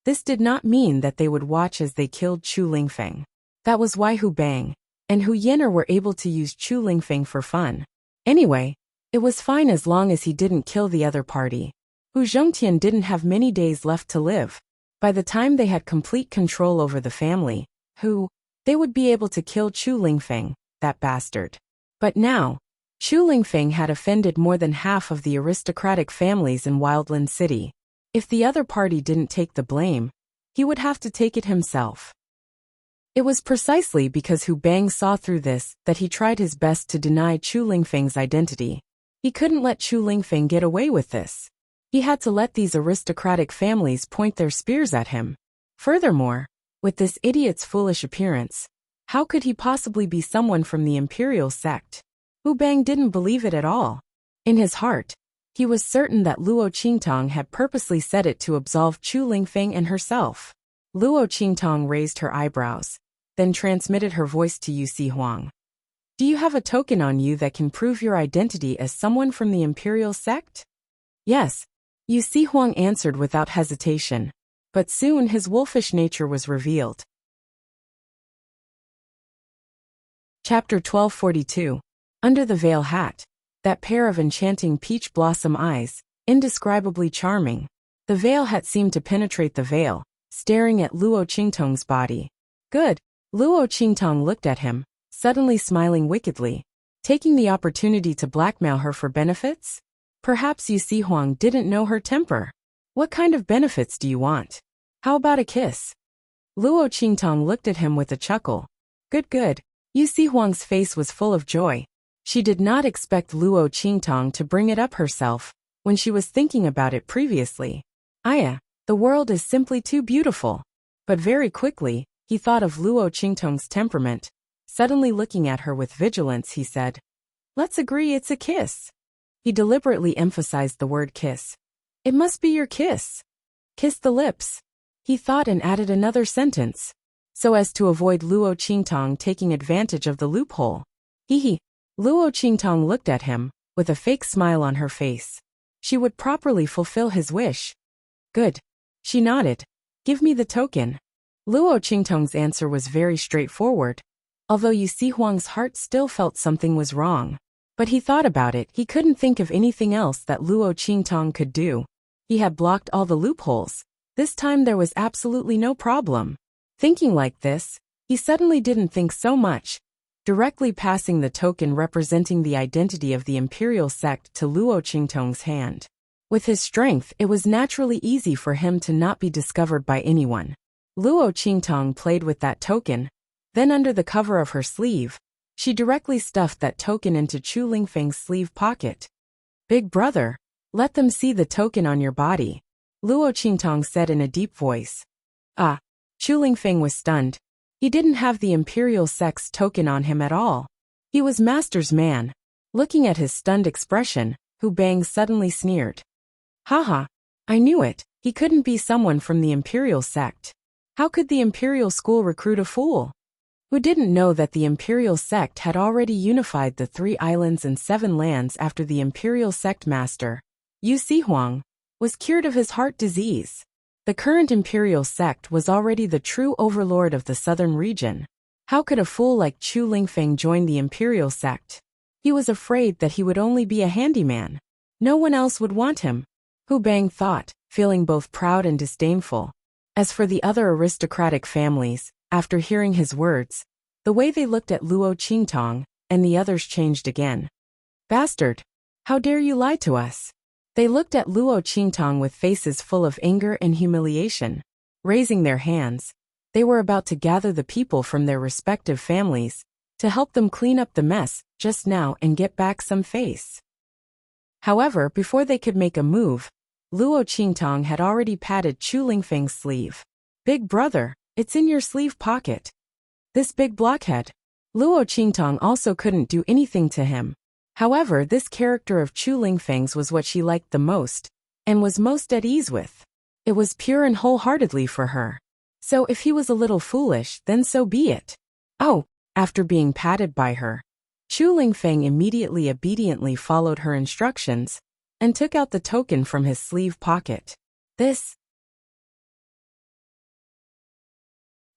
this did not mean that they would watch as they killed Chu Lingfeng. That was why Hu Bang and Hu Yiner were able to use Chu Lingfeng for fun. Anyway, It was fine as long as he didn't kill the other party. Hu Zhongtian didn't have many days left to live. By the time they had complete control over the family, they would be able to kill Chu Lingfeng, that bastard. But now, Chu Lingfeng had offended more than half of the aristocratic families in Wildland City. If the other party didn't take the blame, he would have to take it himself. It was precisely because Hu Bang saw through this that he tried his best to deny Chu Lingfeng's identity. He couldn't let Chu Lingfeng get away with this. He had to let these aristocratic families point their spears at him. Furthermore, with this idiot's foolish appearance, how could he possibly be someone from the imperial sect? Hu Bang didn't believe it at all. In his heart, he was certain that Luo Qingtong had purposely said it to absolve Chu Lingfeng and herself. Luo Qingtong raised her eyebrows, then transmitted her voice to Yu Si Huang. Do you have a token on you that can prove your identity as someone from the imperial sect? Yes, Yu Si Huang answered without hesitation, but soon his wolfish nature was revealed. Chapter 1242. Under the veil hat. That pair of enchanting peach blossom eyes, indescribably charming. The veil hat seemed to penetrate the veil, staring at Luo Qingtong's body. Good. Luo Qingtong looked at him, suddenly smiling wickedly. Taking the opportunity to blackmail her for benefits? Perhaps Yu Si Huang didn't know her temper. What kind of benefits do you want? How about a kiss? Luo Qingtong looked at him with a chuckle. Good. Yu Si Huang's face was full of joy. She did not expect Luo Qingtong to bring it up herself, when she was thinking about it previously. Aya, the world is simply too beautiful. But very quickly, he thought of Luo Qingtong's temperament. Suddenly looking at her with vigilance, he said, Let's agree it's a kiss. He deliberately emphasized the word kiss. It must be your kiss. Kiss the lips. He thought and added another sentence, so as to avoid Luo Qingtong taking advantage of the loophole. Hee. Luo Qingtong looked at him, with a fake smile on her face. She would properly fulfill his wish. Good. She nodded. Give me the token. Luo Qingtong's answer was very straightforward, although Yu Si Huang's heart still felt something was wrong. But he thought about it, he couldn't think of anything else that Luo Qingtong could do. He had blocked all the loopholes. This time there was absolutely no problem. Thinking like this, he suddenly didn't think so much, directly passing the token representing the identity of the imperial sect to Luo Qingtong's hand. With his strength, it was naturally easy for him to not be discovered by anyone. Luo Qingtong played with that token, then under the cover of her sleeve, she directly stuffed that token into Chu Lingfeng's sleeve pocket. Big brother, let them see the token on your body, Luo Qingtong said in a deep voice. Chu Lingfeng was stunned. He didn't have the imperial sect's token on him at all. He was master's man. Looking at his stunned expression, Hu Bang suddenly sneered. Haha, I knew it, he couldn't be someone from the imperial sect. How could the imperial school recruit a fool? Who didn't know that the imperial sect had already unified the 3 islands and 7 lands after the imperial sect master, Yu Si Huang, was cured of his heart disease. The current imperial sect was already the true overlord of the southern region. How could a fool like Chu Lingfeng join the imperial sect? He was afraid that he would only be a handyman. No one else would want him. Hu Bang thought, feeling both proud and disdainful. As for the other aristocratic families, after hearing his words, the way they looked at Luo Qingtong and the others changed again. Bastard! How dare you lie to us? They looked at Luo Qingtong with faces full of anger and humiliation. Raising their hands, they were about to gather the people from their respective families to help them clean up the mess just now and get back some face. However, before they could make a move, Luo Qingtong had already patted Chu Lingfeng's sleeve. Big brother, it's in your sleeve pocket. This big blockhead. Luo Qingtong also couldn't do anything to him. However, this character of Chu Lingfeng's was what she liked the most, and was most at ease with. It was pure and wholeheartedly for her. So if he was a little foolish, then so be it. After being patted by her, Chu Lingfeng immediately obediently followed her instructions, and took out the token from his sleeve pocket. This.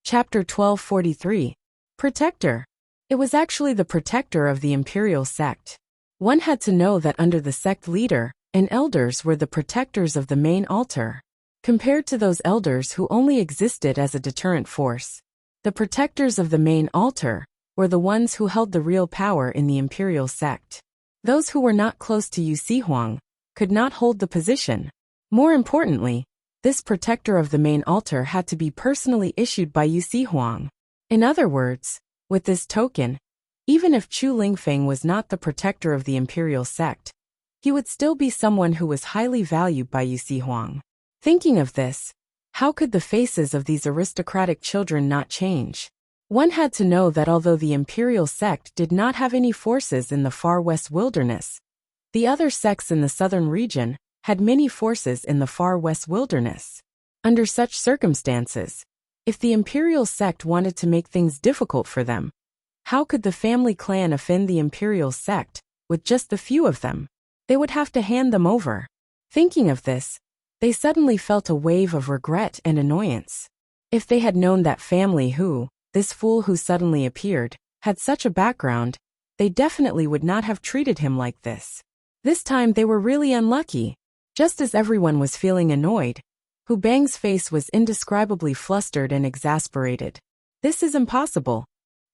Chapter 1243. Protector. It was actually the protector of the imperial sect. One had to know that under the sect leader, and elders were the protectors of the main altar. Compared to those elders who only existed as a deterrent force, the protectors of the main altar were the ones who held the real power in the imperial sect. Those who were not close to Yu Huang could not hold the position. More importantly, this protector of the main altar had to be personally issued by Yu Huang. In other words, with this token, even if Chu Lingfeng was not the protector of the imperial sect, he would still be someone who was highly valued by Yu Huang. Thinking of this, how could the faces of these aristocratic children not change? One had to know that although the imperial sect did not have any forces in the far west wilderness, the other sects in the southern region had many forces in the far west wilderness. Under such circumstances, if the imperial sect wanted to make things difficult for them, how could the family clan offend the imperial sect with just the few of them? They would have to hand them over. Thinking of this, they suddenly felt a wave of regret and annoyance. If they had known that family who, this fool who suddenly appeared, had such a background, they definitely would not have treated him like this. This time they were really unlucky. Just as everyone was feeling annoyed, Hu Bang's face was indescribably flustered and exasperated. This is impossible.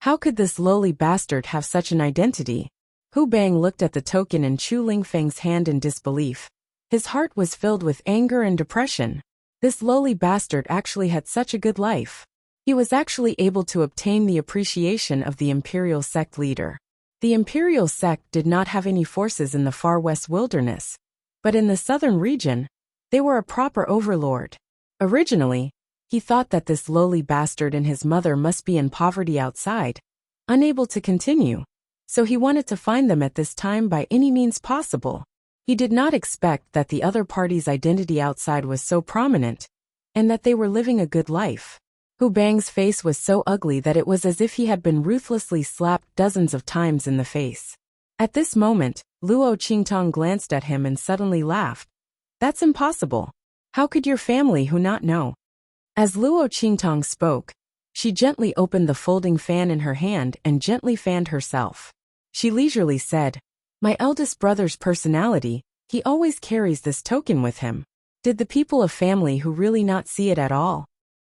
How could this lowly bastard have such an identity? Hu Bang looked at the token in Chu Lingfeng's hand in disbelief. His heart was filled with anger and depression. This lowly bastard actually had such a good life. He was actually able to obtain the appreciation of the imperial sect leader. The imperial sect did not have any forces in the far west wilderness, but in the southern region, they were a proper overlord. Originally, he thought that this lowly bastard and his mother must be in poverty outside, unable to continue, so he wanted to find them at this time by any means possible. He did not expect that the other party's identity outside was so prominent, and that they were living a good life. Hu Bang's face was so ugly that it was as if he had been ruthlessly slapped dozens of times in the face. At this moment, Luo Qingtong glanced at him and suddenly laughed. That's impossible. How could your family who not know? As Luo Qingtong spoke, she gently opened the folding fan in her hand and gently fanned herself. She leisurely said, "My eldest brother's personality, he always carries this token with him. Did the people of family who really not see it at all?"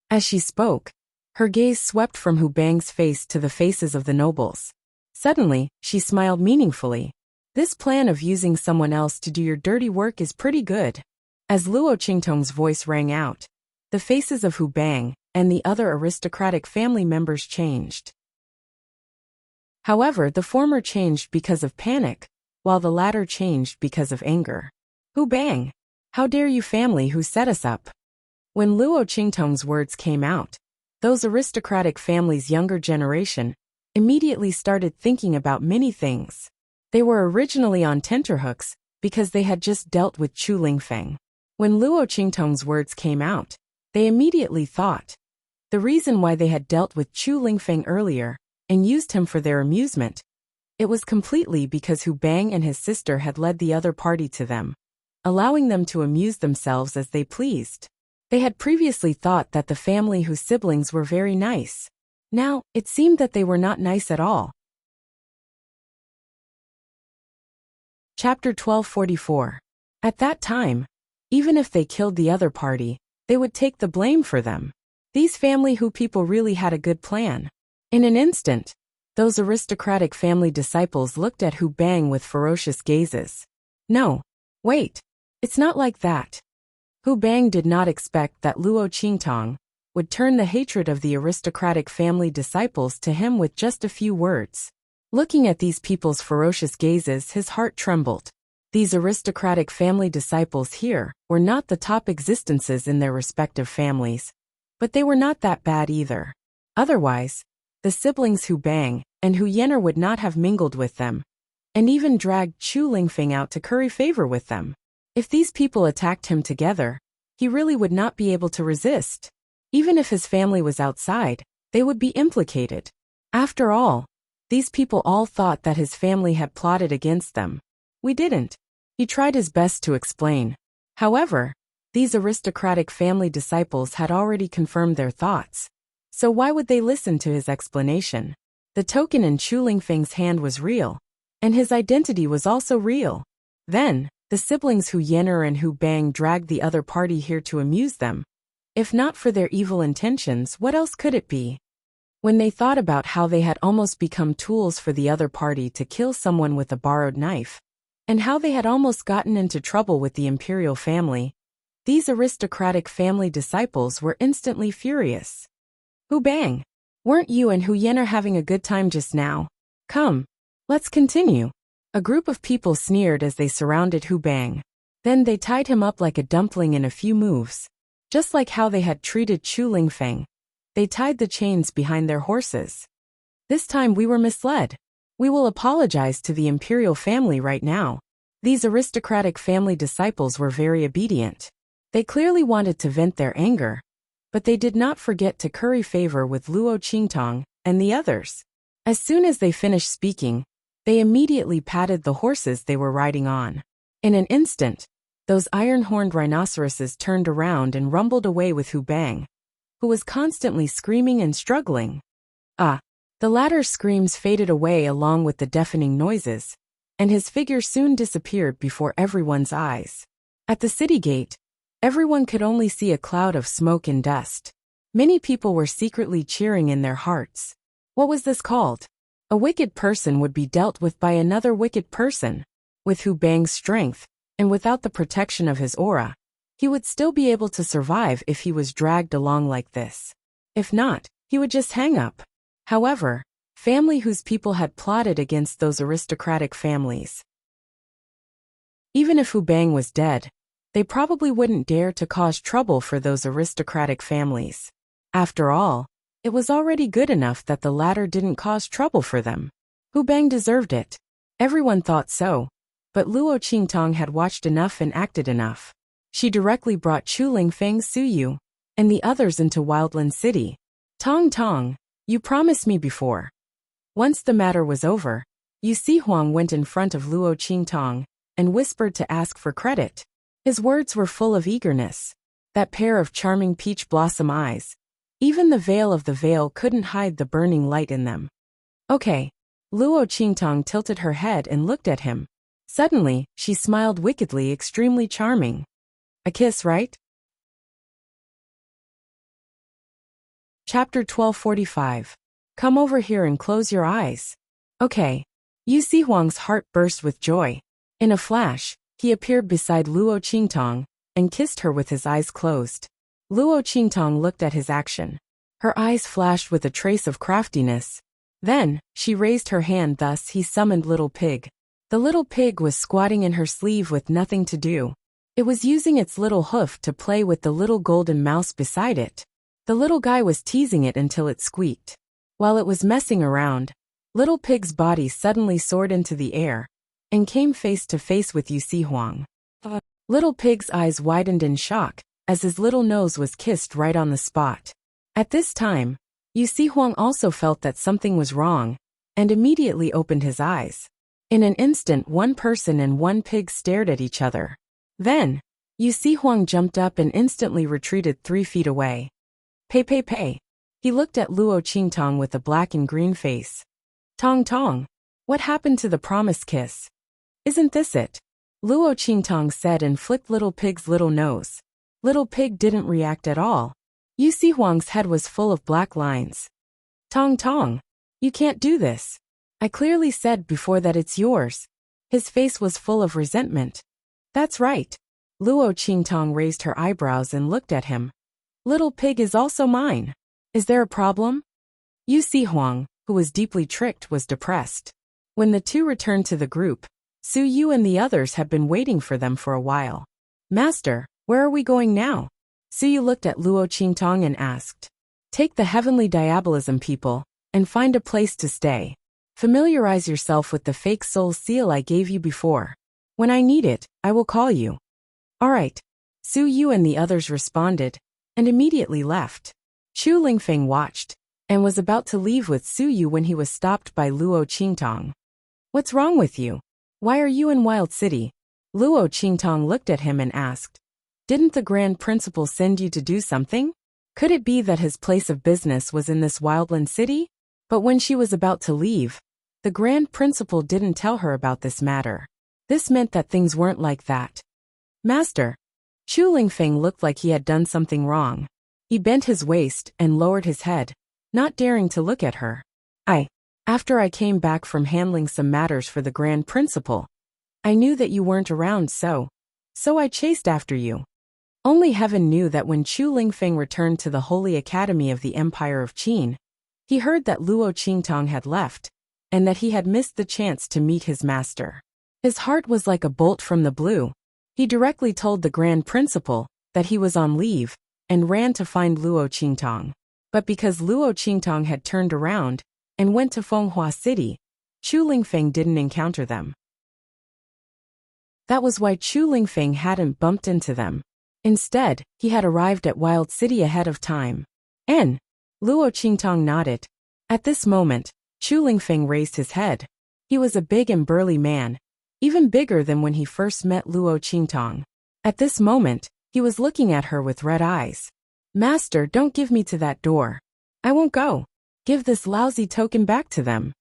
As she spoke, her gaze swept from Hu Bang's face to the faces of the nobles. Suddenly, she smiled meaningfully. This plan of using someone else to do your dirty work is pretty good. As Luo Qingtong's voice rang out, the faces of Hu Bang and the other aristocratic family members changed. However, the former changed because of panic, while the latter changed because of anger. Hu Bang! How dare you family who set us up? When Luo Qingtong's words came out, those aristocratic families' younger generation immediately started thinking about many things. They were originally on tenterhooks because they had just dealt with Chu Lingfeng. When Luo Qingtong's words came out, they immediately thought the reason why they had dealt with Chu Lingfeng earlier and used him for their amusement, it was completely because Hu Bang and his sister had led the other party to them, allowing them to amuse themselves as they pleased. They had previously thought that the family whose siblings were very nice. Now, it seemed that they were not nice at all. Chapter 1244. At that time, even if they killed the other party, they would take the blame for them. These family who people really had a good plan. In an instant, those aristocratic family disciples looked at Hu Bang with ferocious gazes. No, wait, it's not like that. Hu Bang did not expect that Luo Qingtong would turn the hatred of the aristocratic family disciples to him with just a few words. Looking at these people's ferocious gazes, his heart trembled. These aristocratic family disciples here were not the top existences in their respective families, but they were not that bad either. Otherwise, the siblings Hu Bang and Hu Yenner would not have mingled with them, and even dragged Chu Lingfeng out to curry favor with them. If these people attacked him together, he really would not be able to resist. Even if his family was outside, they would be implicated. After all, these people all thought that his family had plotted against them. We didn't. He tried his best to explain. However, these aristocratic family disciples had already confirmed their thoughts. So why would they listen to his explanation? The token in Chu Lingfeng's hand was real. And his identity was also real. Then, the siblings Hu Yenner and Hu Bang dragged the other party here to amuse them. If not for their evil intentions, what else could it be? When they thought about how they had almost become tools for the other party to kill someone with a borrowed knife, and how they had almost gotten into trouble with the imperial family, these aristocratic family disciples were instantly furious. Hu Bang, weren't you and Hu Yenner having a good time just now? Come, let's continue. A group of people sneered as they surrounded Hu Bang. Then they tied him up like a dumpling in a few moves. Just like how they had treated Chu Lingfeng, they tied the chains behind their horses. This time we were misled. We will apologize to the imperial family right now. These aristocratic family disciples were very obedient. They clearly wanted to vent their anger, but they did not forget to curry favor with Luo Qingtong and the others. As soon as they finished speaking, they immediately patted the horses they were riding on. In an instant, those iron-horned rhinoceroses turned around and rumbled away with Hu Bang, who was constantly screaming and struggling. The latter's screams faded away along with the deafening noises, and his figure soon disappeared before everyone's eyes. At the city gate, everyone could only see a cloud of smoke and dust. Many people were secretly cheering in their hearts. What was this called? A wicked person would be dealt with by another wicked person. With Hu Bang's strength, and without the protection of his aura, he would still be able to survive if he was dragged along like this. If not, he would just hang up. However, family whose people had plotted against those aristocratic families. Even if Hu Bang was dead, they probably wouldn't dare to cause trouble for those aristocratic families. After all, it was already good enough that the latter didn't cause trouble for them. Hu Bang deserved it. Everyone thought so, but Luo Qingtong had watched enough and acted enough. She directly brought Chu Lingfeng, Su Yu, and the others into Wildland City. Tong, you promised me before. Once the matter was over, Yu Huang went in front of Luo Qingtong and whispered to ask for credit. His words were full of eagerness. That pair of charming peach blossom eyes. Even the veil of the veil couldn't hide the burning light in them. Okay. Luo Qingtong tilted her head and looked at him. Suddenly, she smiled wickedly, extremely charming. A kiss, right? Chapter 1245. Come over here and close your eyes. Okay. Yu Huang's heart burst with joy. In a flash, he appeared beside Luo Qingtong and kissed her with his eyes closed. Luo Qingtong looked at his action. Her eyes flashed with a trace of craftiness. Then, she raised her hand, thus he summoned Little Pig. The little pig was squatting in her sleeve with nothing to do. It was using its little hoof to play with the little golden mouse beside it. The little guy was teasing it until it squeaked. While it was messing around, Little Pig's body suddenly soared into the air and came face to face with Yu Huang. Little Pig's eyes widened in shock as his little nose was kissed right on the spot. At this time, Yu Huang also felt that something was wrong and immediately opened his eyes. In an instant, one person and one pig stared at each other. Then, Yu Huang jumped up and instantly retreated 3 feet away. Pei. He looked at Luo Qingtong with a black and green face. Tong, what happened to the promised kiss? Isn't this it? Luo Qingtong said and flicked Little Pig's little nose. Little Pig didn't react at all. Yu Huang's head was full of black lines. Tong, you can't do this. I clearly said before that it's yours. His face was full of resentment. That's right. Luo Qingtong raised her eyebrows and looked at him. Little Pig is also mine. Is there a problem? Yu Huang, who was deeply tricked, was depressed. When the two returned to the group, Su Yu and the others had been waiting for them for a while. Master, where are we going now? Su Yu looked at Luo Qingtong and asked. Take the heavenly diabolism people, and find a place to stay. Familiarize yourself with the fake soul seal I gave you before. When I need it, I will call you. All right. Su Yu and the others responded, and immediately left. Chu Lingfeng watched, and was about to leave with Su Yu when he was stopped by Luo Qingtong. What's wrong with you? Why are you in Wild City? Luo Qingtong looked at him and asked. Didn't the Grand Principal send you to do something? Could it be that his place of business was in this Wildland City? But when she was about to leave, The Grand Principal didn't tell her about this matter. This meant that things weren't like that. Master. Chu Lingfeng looked like he had done something wrong. He bent his waist and lowered his head, not daring to look at her. After I came back from handling some matters for the Grand Principal, I knew that you weren't around, so I chased after you. Only heaven knew that when Chu Lingfeng returned to the Holy Academy of the Empire of Qin, he heard that Luo Qingtong had left, and that he had missed the chance to meet his master. His heart was like a bolt from the blue. He directly told the Grand Principal that he was on leave, and ran to find Luo Qingtong. But because Luo Qingtong had turned around and went to Fenghua City, Chu Lingfeng didn't encounter them. That was why Chu Lingfeng hadn't bumped into them. Instead, he had arrived at Wild City ahead of time. Luo Qingtong nodded. At this moment, Chu Lingfeng raised his head. He was a big and burly man, even bigger than when he first met Luo Qingtong. At this moment, he was looking at her with red eyes. Master, don't give me to that door. I won't go. Give this lousy token back to them.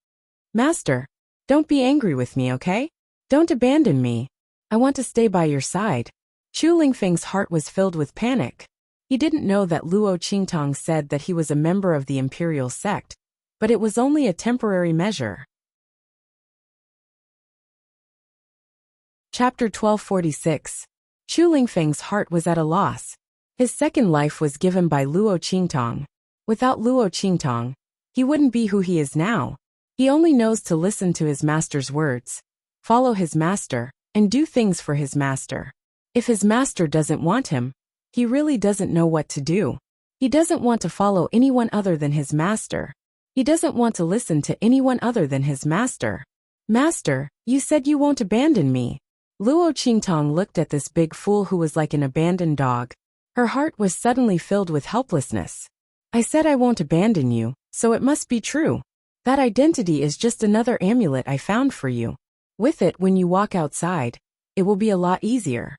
Master, don't be angry with me, okay? Don't abandon me. I want to stay by your side. Chu Lingfeng's heart was filled with panic. He didn't know that Luo Qingtong said that he was a member of the imperial sect, but it was only a temporary measure. Chapter 1246. Chu Lingfeng's heart was at a loss. His second life was given by Luo Qingtong. Without Luo Qingtong, he wouldn't be who he is now. He only knows to listen to his master's words, follow his master, and do things for his master. If his master doesn't want him, he really doesn't know what to do. He doesn't want to follow anyone other than his master. He doesn't want to listen to anyone other than his master. Master, you said you won't abandon me. Luo Qingtong looked at this big fool who was like an abandoned dog. Her heart was suddenly filled with helplessness. I said I won't abandon you, so it must be true. That identity is just another amulet I found for you. With it, when you walk outside, it will be a lot easier.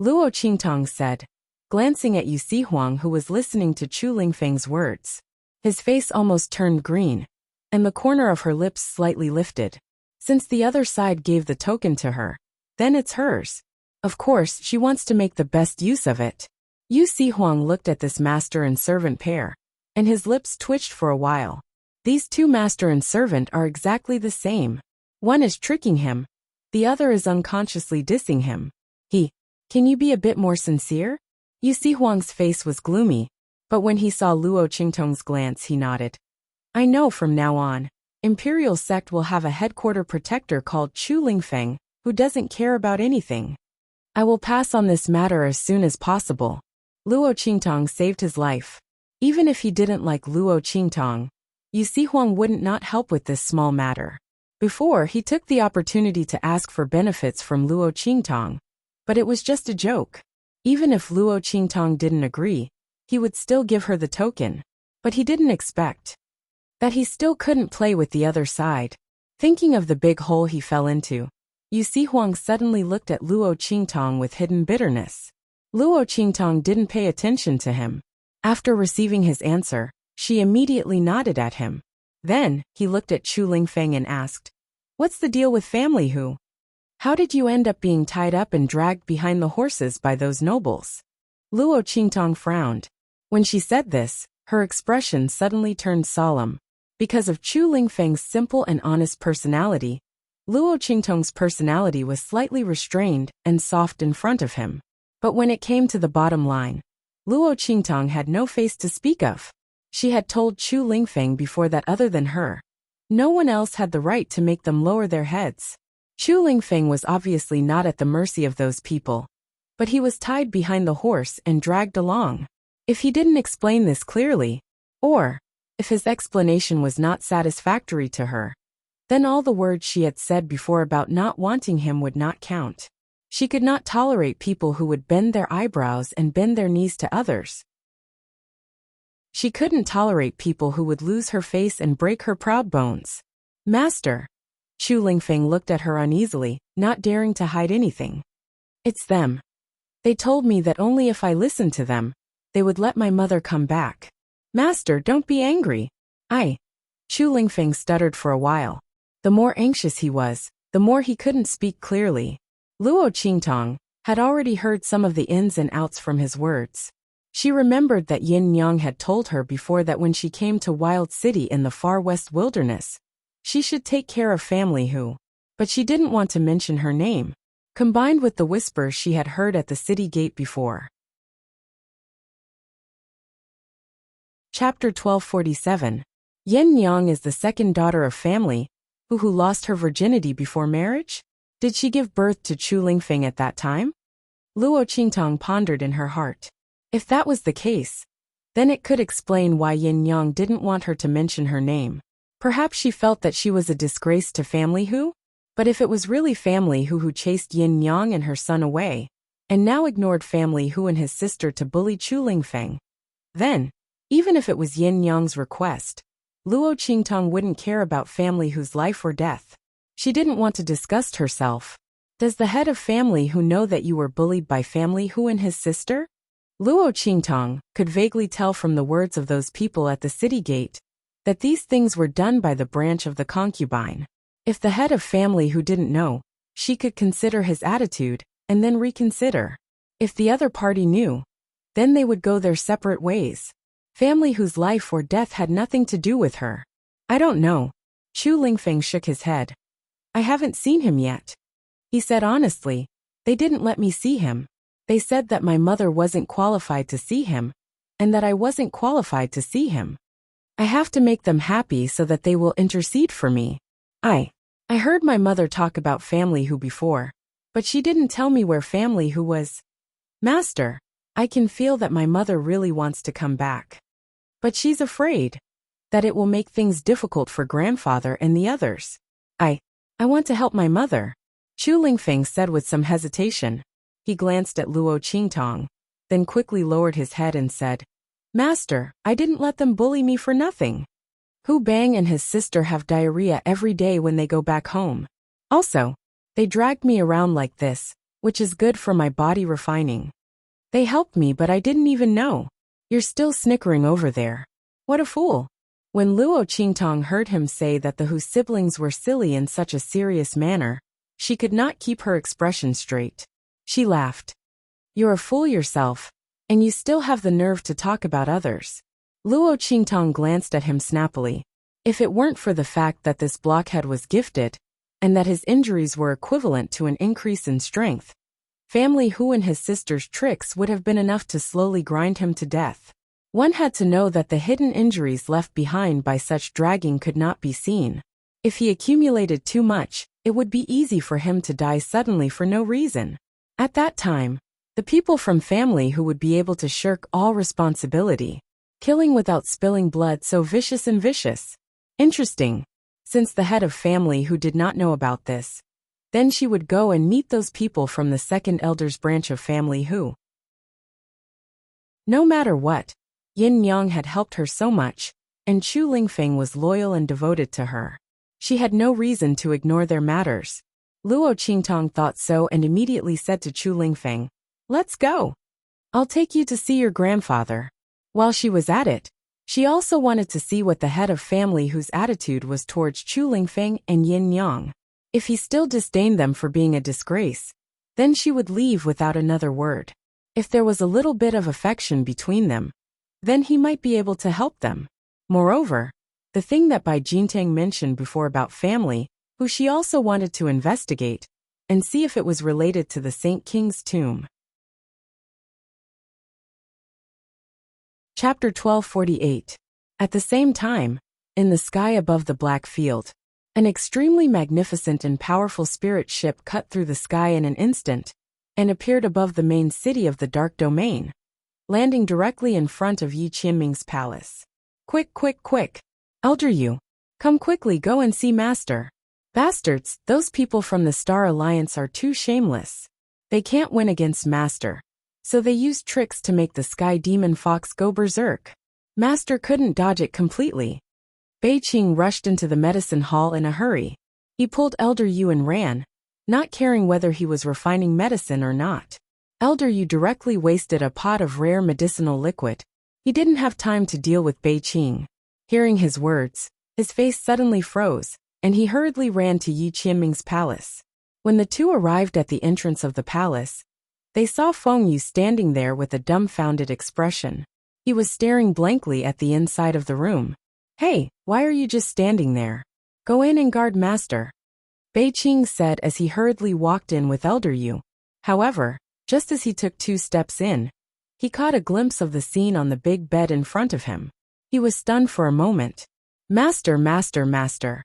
Luo Qingtong said, glancing at Yu Sihuang, who was listening to Chu Lingfeng's words. His face almost turned green, and the corner of her lips slightly lifted. Since the other side gave the token to her, then it's hers. Of course, she wants to make the best use of it. Yu Sihuang looked at this master and servant pair, and his lips twitched for a while. These two master and servant are exactly the same. One is tricking him, the other is unconsciously dissing him. Can you be a bit more sincere? Yu Sihuang's face was gloomy, but when he saw Luo Qingtong's glance, he nodded. I know from now on, Imperial Sect will have a headquarter protector called Chu Lingfeng, who doesn't care about anything. I will pass on this matter as soon as possible. Luo Qingtong saved his life. Even if he didn't like Luo Qingtong, Yu Sihuang wouldn't not help with this small matter. Before, he took the opportunity to ask for benefits from Luo Qingtong, but it was just a joke. Even if Luo Qingtong didn't agree, he would still give her the token. But he didn't expect that he still couldn't play with the other side. Thinking of the big hole he fell into, Yu Sihuang suddenly looked at Luo Qingtong with hidden bitterness. Luo Qingtong didn't pay attention to him. After receiving his answer, she immediately nodded at him. Then, he looked at Chu Lingfeng and asked, What's the deal with family who? How did you end up being tied up and dragged behind the horses by those nobles? Luo Qingtong frowned. When she said this, her expression suddenly turned solemn. Because of Chu Lingfeng's simple and honest personality, Luo Qingtong's personality was slightly restrained and soft in front of him. But when it came to the bottom line, Luo Qingtong had no face to speak of. She had told Chu Lingfeng before that other than her, no one else had the right to make them lower their heads. Chu Lingfeng was obviously not at the mercy of those people, but he was tied behind the horse and dragged along. If he didn't explain this clearly, or if his explanation was not satisfactory to her, then all the words she had said before about not wanting him would not count. She could not tolerate people who would bend their eyebrows and bend their knees to others. She couldn't tolerate people who would lose her face and break her proud bones. Master. Chu Lingfeng looked at her uneasily, not daring to hide anything. It's them. They told me that only if I listened to them, they would let my mother come back. Master, don't be angry. Chu Lingfeng stuttered for a while. The more anxious he was, the more he couldn't speak clearly. Luo Qingtong had already heard some of the ins and outs from his words. She remembered that Yin Yang had told her before that when she came to Wild City in the far west wilderness, she should take care of family who, but she didn't want to mention her name, combined with the whispers she had heard at the city gate before. Chapter 1247. Yin Yang is the second daughter of family, who lost her virginity before marriage? Did she give birth to Chu Lingfeng at that time? Luo Qingtong pondered in her heart. If that was the case, then it could explain why Yin Yang didn't want her to mention her name. Perhaps she felt that she was a disgrace to family who? But if it was really family who chased Yin Yang and her son away, and now ignored family who and his sister to bully Chu Lingfeng, then, even if it was Yin Yang's request, Luo Qingtong wouldn't care about family whose life or death. She didn't want to disgust herself. Does the head of family who know that you were bullied by family who and his sister? Luo Qingtong could vaguely tell from the words of those people at the city gate that these things were done by the branch of the concubine. If the head of family who didn't know, she could consider his attitude and then reconsider. If the other party knew, then they would go their separate ways. Family whose life or death had nothing to do with her. I don't know. Chu Lingfeng shook his head. I haven't seen him yet. He said honestly, they didn't let me see him. They said that my mother wasn't qualified to see him, and that I wasn't qualified to see him. I have to make them happy so that they will intercede for me. I heard my mother talk about family who before, but she didn't tell me where family who was. Master, I can feel that my mother really wants to come back. But she's afraid that it will make things difficult for grandfather and the others. I want to help my mother, Chu Lingfeng said with some hesitation. He glanced at Luo Qingtong, then quickly lowered his head and said, Master, I didn't let them bully me for nothing. Hu Bang and his sister have diarrhea every day when they go back home. Also, they dragged me around like this, which is good for my body refining. They helped me but I didn't even know. You're still snickering over there. What a fool. When Luo Qingtong heard him say that the Hu siblings were silly in such a serious manner, she could not keep her expression straight. She laughed. You're a fool yourself, and you still have the nerve to talk about others. Luo Qingtong glanced at him snappily. If it weren't for the fact that this blockhead was gifted, and that his injuries were equivalent to an increase in strength, family Hu and his sister's tricks would have been enough to slowly grind him to death. One had to know that the hidden injuries left behind by such dragging could not be seen. If he accumulated too much, it would be easy for him to die suddenly for no reason. At that time, the people from family who would be able to shirk all responsibility, killing without spilling blood so vicious and vicious. Interesting. Since the head of family who did not know about this, then she would go and meet those people from the second elder's branch of family who. No matter what, Yin Yang had helped her so much, and Chu Lingfeng was loyal and devoted to her. She had no reason to ignore their matters. Luo Qingtong thought so and immediately said to Chu Lingfeng, Let's go. I'll take you to see your grandfather. While she was at it, she also wanted to see what the head of family whose attitude was towards Chu Lingfeng and Yin Yang. If he still disdained them for being a disgrace, then she would leave without another word. If there was a little bit of affection between them, then he might be able to help them. Moreover, the thing that Bai Jintang mentioned before about family, who she also wanted to investigate, and see if it was related to the Saint King's tomb. Chapter 1248. At the same time, in the sky above the black field, an extremely magnificent and powerful spirit ship cut through the sky in an instant, and appeared above the main city of the Dark Domain, landing directly in front of Yi Qianming's palace. Quick, quick, quick! Elder Yu, come quickly go and see Master. Bastards, those people from the Star Alliance are too shameless. They can't win against Master, so they use tricks to make the Sky Demon Fox go berserk. Master couldn't dodge it completely. Bei Qing rushed into the medicine hall in a hurry. He pulled Elder Yu and ran, not caring whether he was refining medicine or not. Elder Yu directly wasted a pot of rare medicinal liquid. He didn't have time to deal with Bei Qing. Hearing his words, his face suddenly froze. and he hurriedly ran to Yi Qianming's palace. When the two arrived at the entrance of the palace, they saw Feng Yu standing there with a dumbfounded expression. He was staring blankly at the inside of the room. "Hey, why are you just standing there? Go in and guard master," Bei Qing said as he hurriedly walked in with Elder Yu. However, just as he took 2 steps in, he caught a glimpse of the scene on the big bed in front of him. He was stunned for a moment. "Master, master, master."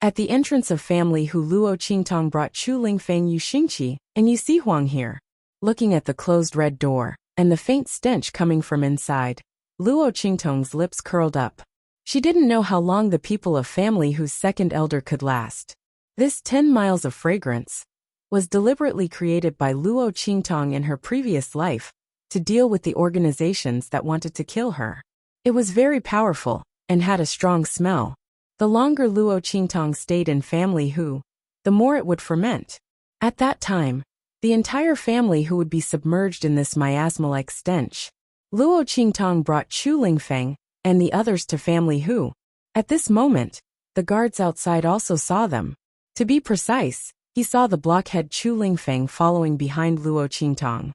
At the entrance of family Hu, Luo Qingtong brought Chu Lingfeng Yu Xingqi and Yu Sihuang here. Looking at the closed red door and the faint stench coming from inside, Luo Qingtong's lips curled up. She didn't know how long the people of family Hu's second elder could last. This 10 miles of fragrance was deliberately created by Luo Qingtong in her previous life to deal with the organizations that wanted to kill her. It was very powerful and had a strong smell. The longer Luo Qingtong stayed in family Hu, the more it would ferment. At that time, the entire family Hu would be submerged in this miasma-like stench. Luo Qingtong brought Chu Lingfeng and the others to family Hu. At this moment, the guards outside also saw them. To be precise, he saw the blockhead Chu Lingfeng following behind Luo Qingtong.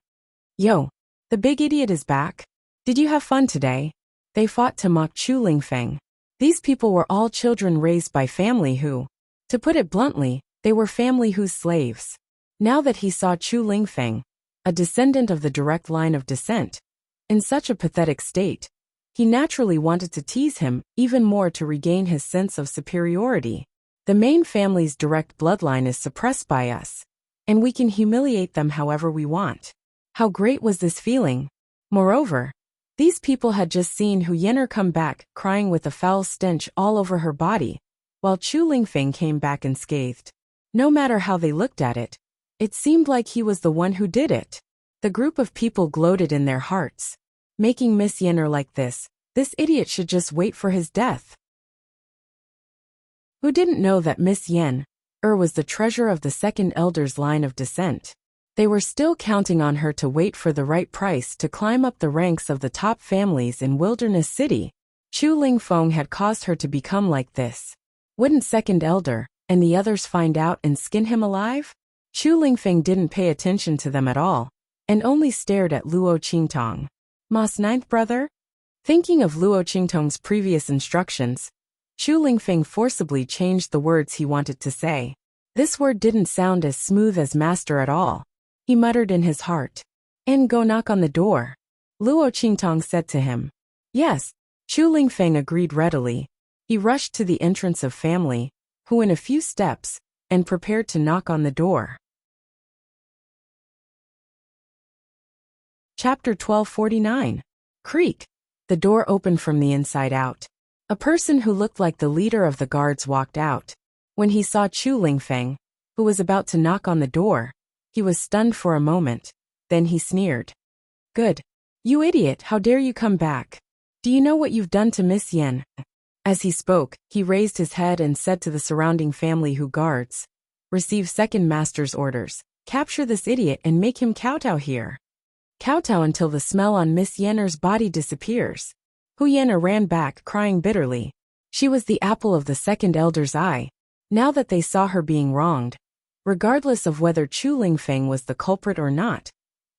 "Yo, the big idiot is back. Did you have fun today?" They fought to mock Chu Lingfeng. These people were all children raised by family Hu. To put it bluntly, they were family Hu's slaves. Now that he saw Chu Lingfeng, a descendant of the direct line of descent, in such a pathetic state, he naturally wanted to tease him even more to regain his sense of superiority. The main family's direct bloodline is suppressed by us, and we can humiliate them however we want. How great was this feeling? Moreover, these people had just seen Hu Yen'er come back, crying with a foul stench all over her body, while Chu Lingfeng came back unscathed. No matter how they looked at it, it seemed like he was the one who did it. The group of people gloated in their hearts. Making Miss Yen'er like this idiot should just wait for his death. Who didn't know that Miss Yen'er was the treasure of the second elder's line of descent? They were still counting on her to wait for the right price to climb up the ranks of the top families in Wilderness City. Chu Lingfeng had caused her to become like this. Wouldn't second elder and the others find out and skin him alive? Chu Lingfeng didn't pay attention to them at all, and only stared at Luo Qingtong. "Ma's ninth brother?" Thinking of Luo Qingtong's previous instructions, Chu Lingfeng forcibly changed the words he wanted to say. This word didn't sound as smooth as master at all. He muttered in his heart. "And go knock on the door," Luo Qingtong said to him. "Yes," Chu Lingfeng agreed readily. He rushed to the entrance of family, Hu in a few steps, and prepared to knock on the door. Chapter 1249. Creak. The door opened from the inside out. A person who looked like the leader of the guards walked out. When he saw Chu Lingfeng, who was about to knock on the door, he was stunned for a moment. Then he sneered. "Good. You idiot, how dare you come back? Do you know what you've done to Miss Yen'er?" As he spoke, he raised his head and said to the surrounding family Hu guards, "Receive second master's orders. Capture this idiot and make him kowtow here. Kowtow until the smell on Miss Yen'er's body disappears." Hu Yen'er ran back, crying bitterly. She was the apple of the second elder's eye. Now that they saw her being wronged, regardless of whether Chu Lingfeng was the culprit or not,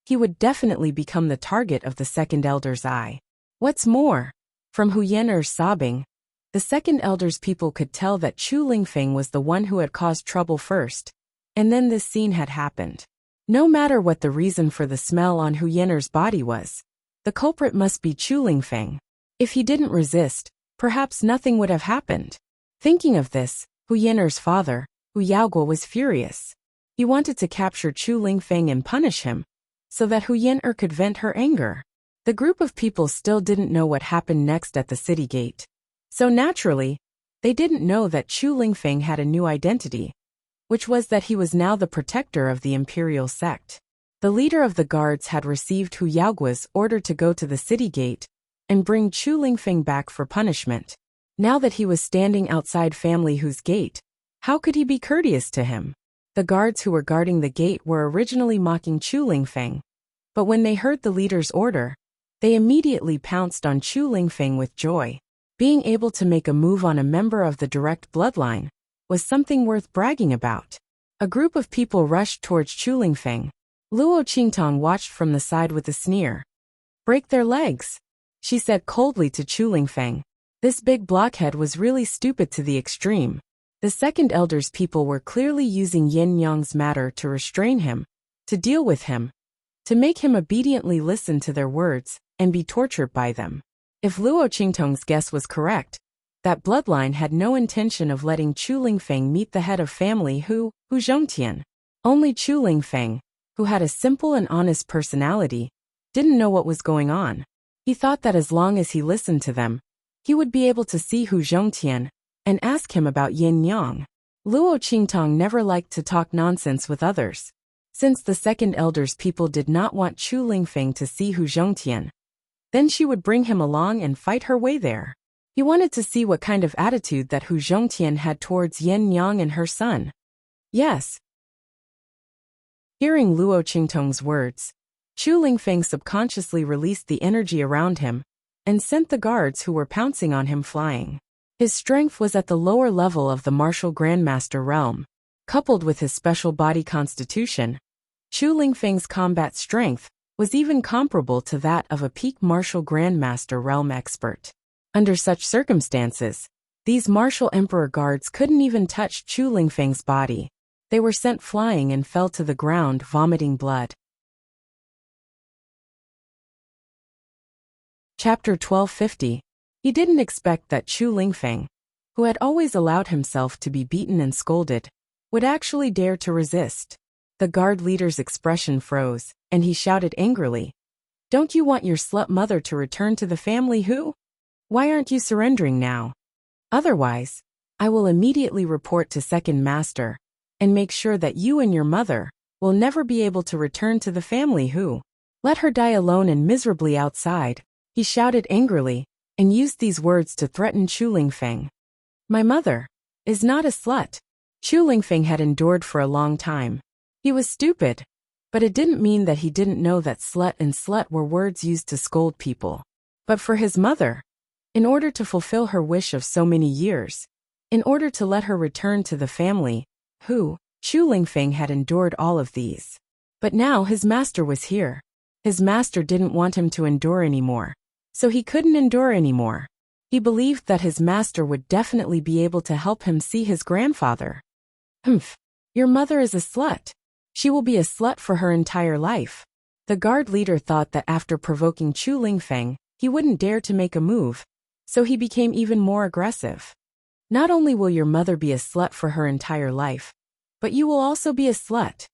he would definitely become the target of the second elder's eye. What's more, from Hu Yen'er's sobbing, the second elder's people could tell that Chu Lingfeng was the one who had caused trouble first, and then this scene had happened. No matter what the reason for the smell on Hu Yen'er's body was, the culprit must be Chu Lingfeng. If he didn't resist, perhaps nothing would have happened. Thinking of this, Hu Yen'er's father, Hu Yaoguo, was furious. He wanted to capture Chu Lingfeng and punish him, so that Hu Yen'er could vent her anger. The group of people still didn't know what happened next at the city gate. So naturally, they didn't know that Chu Lingfeng had a new identity, which was that he was now the protector of the imperial sect. The leader of the guards had received Hu Yaoguo's order to go to the city gate and bring Chu Lingfeng back for punishment. Now that he was standing outside family Hu's gate, how could he be courteous to him? The guards who were guarding the gate were originally mocking Chu Lingfeng, but when they heard the leader's order, they immediately pounced on Chu Lingfeng with joy. Being able to make a move on a member of the direct bloodline was something worth bragging about. A group of people rushed towards Chu Lingfeng. Luo Qingtong watched from the side with a sneer. "Break their legs," she said coldly to Chu Lingfeng. This big blockhead was really stupid to the extreme. The second elder's people were clearly using Yin Yang's matter to restrain him, to deal with him, to make him obediently listen to their words and be tortured by them. If Luo Qingtong's guess was correct, that bloodline had no intention of letting Chu Lingfeng meet the head of family Hu Zhongtian. Only Chu Lingfeng, who had a simple and honest personality, didn't know what was going on. He thought that as long as he listened to them, he would be able to see Hu Zhongtian and ask him about Yin Yang. Luo Qingtong never liked to talk nonsense with others. Since the second elder's people did not want Chu Lingfeng to see Hu Zhongtian, then she would bring him along and fight her way there. He wanted to see what kind of attitude that Hu Zhongtian had towards Yin Yang and her son. Yes. Hearing Luo Qingtong's words, Chu Lingfeng subconsciously released the energy around him and sent the guards who were pouncing on him flying. His strength was at the lower level of the martial grandmaster realm. Coupled with his special body constitution, Chu Lingfeng's combat strength was even comparable to that of a peak martial grandmaster realm expert. Under such circumstances, these martial emperor guards couldn't even touch Chu Lingfeng's body. They were sent flying and fell to the ground vomiting blood. Chapter 1250. He didn't expect that Chu Lingfeng, who had always allowed himself to be beaten and scolded, would actually dare to resist. The guard leader's expression froze, and he shouted angrily, "Don't you want your slut mother to return to the family Hu? Why aren't you surrendering now? Otherwise, I will immediately report to second master and make sure that you and your mother will never be able to return to the family Hu. Let her die alone and miserably outside." He shouted angrily and used these words to threaten Chu Lingfeng. "My mother is not a slut." Chu Lingfeng had endured for a long time. He was stupid, but it didn't mean that he didn't know that slut and slut were words used to scold people. But for his mother, in order to fulfill her wish of so many years, in order to let her return to the family Hu, Chu Lingfeng had endured all of these. But now his master was here. His master didn't want him to endure anymore, so he couldn't endure anymore. He believed that his master would definitely be able to help him see his grandfather. "Humph, your mother is a slut. She will be a slut for her entire life." The guard leader thought that after provoking Chu Lingfeng, he wouldn't dare to make a move, so he became even more aggressive. "Not only will your mother be a slut for her entire life, but you will also be a slut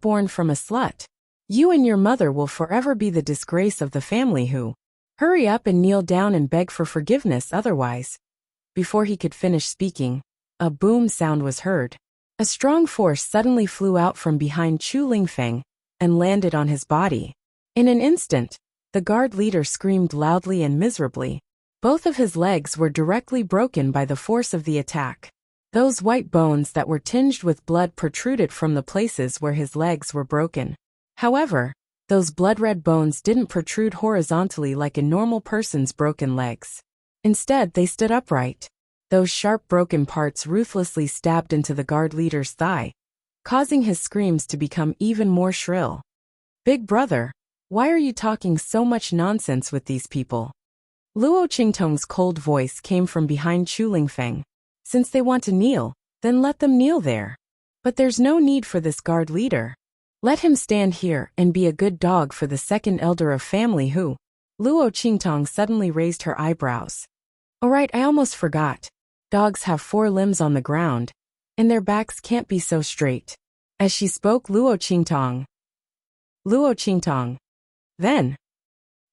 born from a slut. You and your mother will forever be the disgrace of the family Hu. Hurry up and kneel down and beg for forgiveness otherwise." Before he could finish speaking, a boom sound was heard. A strong force suddenly flew out from behind Chu Lingfeng and landed on his body. In an instant, the guard leader screamed loudly and miserably. Both of his legs were directly broken by the force of the attack. Those white bones that were tinged with blood protruded from the places where his legs were broken. However, those blood-red bones didn't protrude horizontally like a normal person's broken legs. Instead, they stood upright. Those sharp broken parts ruthlessly stabbed into the guard leader's thigh, causing his screams to become even more shrill. "Big brother, why are you talking so much nonsense with these people?" Luo Qingtong's cold voice came from behind Chu Lingfeng. "Since they want to kneel, then let them kneel there. But there's no need for this guard leader. Let him stand here and be a good dog for the second elder of family Hu." Luo Qingtong suddenly raised her eyebrows. "Alright, I almost forgot. Dogs have 4 limbs on the ground, and their backs can't be so straight." As she spoke, Luo Qingtong. Then,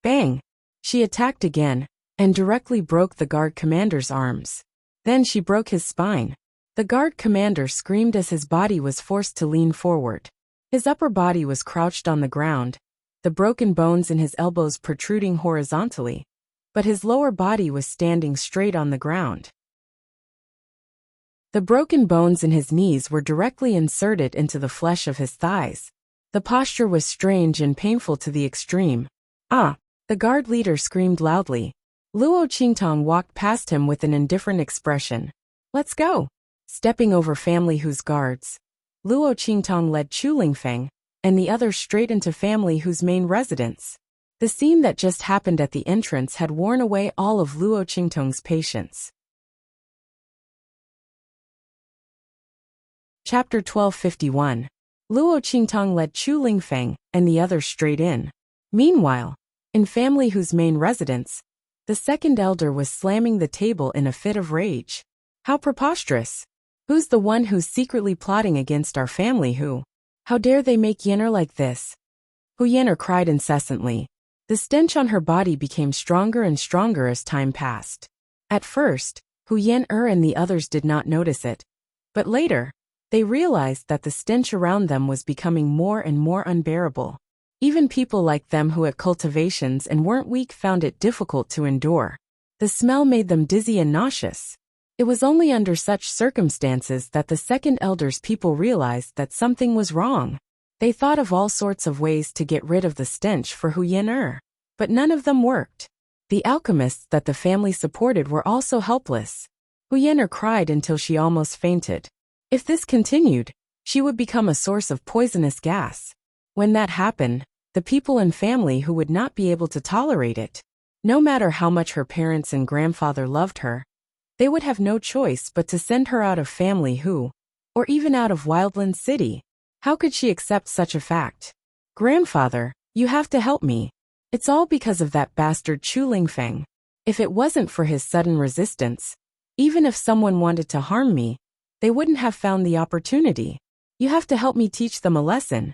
bang! She attacked again, and directly broke the guard commander's arms. Then she broke his spine. The guard commander screamed as his body was forced to lean forward. His upper body was crouched on the ground, the broken bones in his elbows protruding horizontally, but his lower body was standing straight on the ground. The broken bones in his knees were directly inserted into the flesh of his thighs. The posture was strange and painful to the extreme. "Ah!" The guard leader screamed loudly. Luo Qingtong walked past him with an indifferent expression. "Let's go." Stepping over family Hu's guards, Luo Qingtong led Chu Lingfeng and the others straight into family Hu's main residence. The scene that just happened at the entrance had worn away all of Luo Qingtong's patience. Chapter 1251. Luo Qingtong led Chu Lingfeng and the others straight in. Meanwhile, in family Hu's main residence, the second elder was slamming the table in a fit of rage. How preposterous! Who's the one who's secretly plotting against our family Hu? How dare they make Yen'er like this? Hu Yen'er cried incessantly. The stench on her body became stronger and stronger as time passed. At first, Hu Yen'er and the others did not notice it, but later, they realized that the stench around them was becoming more and more unbearable. Even people like them who had cultivations and weren't weak found it difficult to endure. The smell made them dizzy and nauseous. It was only under such circumstances that the second elder's people realized that something was wrong. They thought of all sorts of ways to get rid of the stench for Hu Yen'er, but none of them worked. The alchemists that the family supported were also helpless. Hu Yen'er cried until she almost fainted. If this continued, she would become a source of poisonous gas. When that happened, the people and family who would not be able to tolerate it. No matter how much her parents and grandfather loved her, they would have no choice but to send her out of family Hu, or even out of Wildland City. How could she accept such a fact? Grandfather, you have to help me. It's all because of that bastard Chu Lingfeng. If it wasn't for his sudden resistance, even if someone wanted to harm me, they wouldn't have found the opportunity. You have to help me teach them a lesson.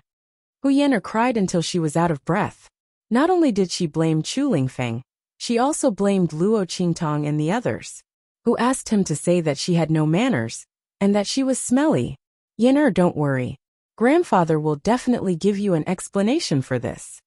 Hu Yen'er cried until she was out of breath. Not only did she blame Chu Lingfeng, she also blamed Luo Qingtong and the others, who asked him to say that she had no manners, and that she was smelly. Yen'er, don't worry. Grandfather will definitely give you an explanation for this.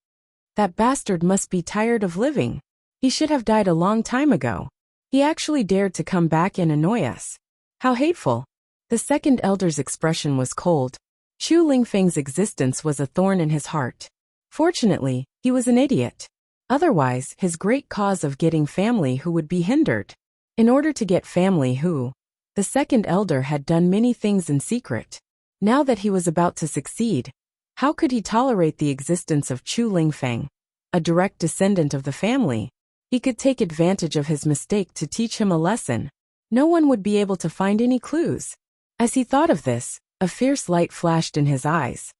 That bastard must be tired of living. He should have died a long time ago. He actually dared to come back and annoy us. How hateful. The second elder's expression was cold. Chu Lingfeng's existence was a thorn in his heart. Fortunately, he was an idiot. Otherwise, his great cause of getting family Hu would be hindered. In order to get family Hu, the second elder had done many things in secret. Now that he was about to succeed, how could he tolerate the existence of Chu Lingfeng, a direct descendant of the family? He could take advantage of his mistake to teach him a lesson. No one would be able to find any clues. As he thought of this, a fierce light flashed in his eyes.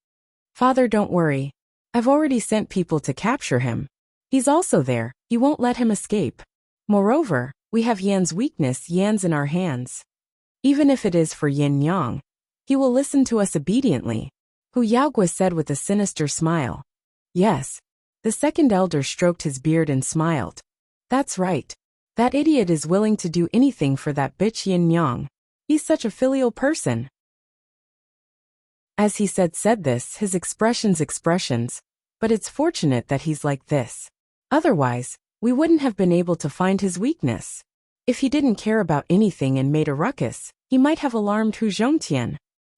Father, don't worry. I've already sent people to capture him. He's also there. You won't let him escape. Moreover, we have Yan's weakness, Yan's in our hands. Even if it is for Yin Yang, he will listen to us obediently. Hu Yaogua said with a sinister smile. Yes. The second elder stroked his beard and smiled. That's right. That idiot is willing to do anything for that bitch Yin Yang. He's such a filial person. As he said this, his expressions, but it's fortunate that he's like this. Otherwise, we wouldn't have been able to find his weakness. If he didn't care about anything and made a ruckus, he might have alarmed Hu Zhongtian.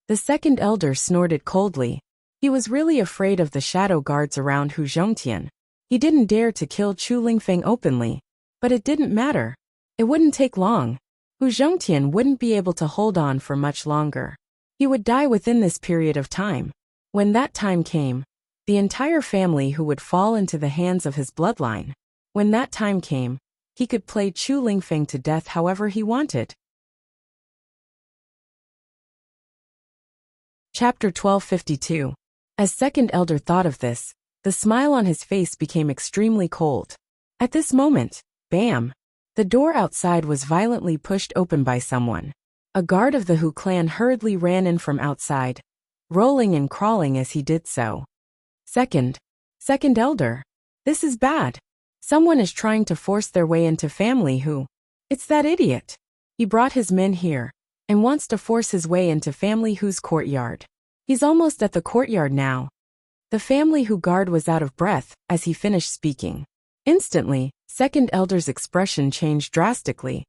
The second elder snorted coldly. He was really afraid of the shadow guards around Hu Zhongtian. He didn't dare to kill Chu Lingfeng openly. But it didn't matter. It wouldn't take long. Hu Zhongtian wouldn't be able to hold on for much longer. He would die within this period of time. When that time came, the entire family Hu would fall into the hands of his bloodline. When that time came, he could play Chu Lingfeng to death however he wanted. Chapter 1252. As second elder thought of this, the smile on his face became extremely cold. At this moment, bam! The door outside was violently pushed open by someone. A guard of the Hu clan hurriedly ran in from outside, rolling and crawling as he did so. Second elder. This is bad. Someone is trying to force their way into family Hu. It's that idiot. He brought his men here, and wants to force his way into family Hu's courtyard. He's almost at the courtyard now. The family Hu guard was out of breath as he finished speaking. Instantly, second elder's expression changed drastically.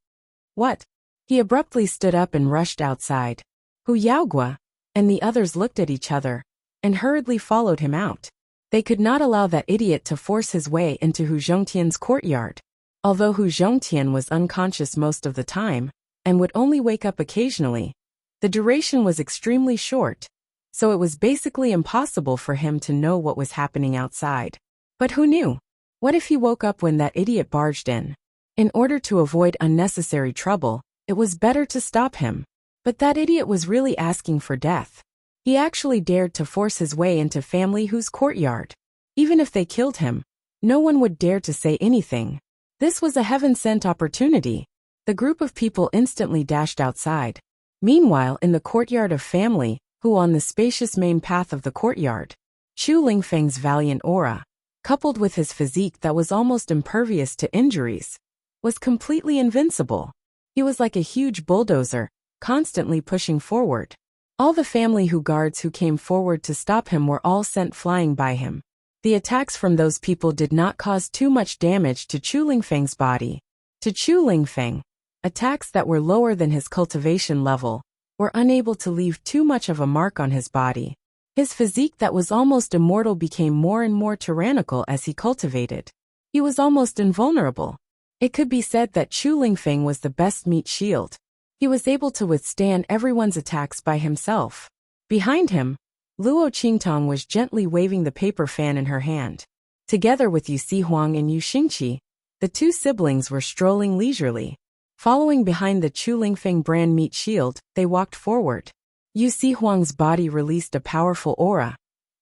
What? He abruptly stood up and rushed outside. Hu Yaogua and the others looked at each other and hurriedly followed him out. They could not allow that idiot to force his way into Hu Zhongtian's courtyard. Although Hu Zhongtian was unconscious most of the time and would only wake up occasionally, The duration was extremely short, so it was basically impossible for him to know what was happening outside. But who knew? What if he woke up when that idiot barged in? In order to avoid unnecessary trouble, it was better to stop him. But that idiot was really asking for death. He actually dared to force his way into family whose courtyard. Even if they killed him, no one would dare to say anything. This was a heaven-sent opportunity. The group of people instantly dashed outside. Meanwhile, in the courtyard of family, who on the spacious main path of the courtyard, Chu Lingfeng's valiant aura, coupled with his physique that was almost impervious to injuries, was completely invincible. He was like a huge bulldozer, constantly pushing forward. All the family guards who came forward to stop him were all sent flying by him. The attacks from those people did not cause too much damage to Chu Lingfeng's body. To Chu Lingfeng, attacks that were lower than his cultivation level were unable to leave too much of a mark on his body. His physique that was almost immortal became more and more tyrannical as he cultivated. He was almost invulnerable. It could be said that Chu Lingfeng was the best meat shield. He was able to withstand everyone's attacks by himself. Behind him, Luo Qingtong was gently waving the paper fan in her hand. Together with Yu Sihuang and Yu Xingqi, the two siblings were strolling leisurely. Following behind the Chu Lingfeng brand meat shield, they walked forward. Yu Sihuang's body released a powerful aura,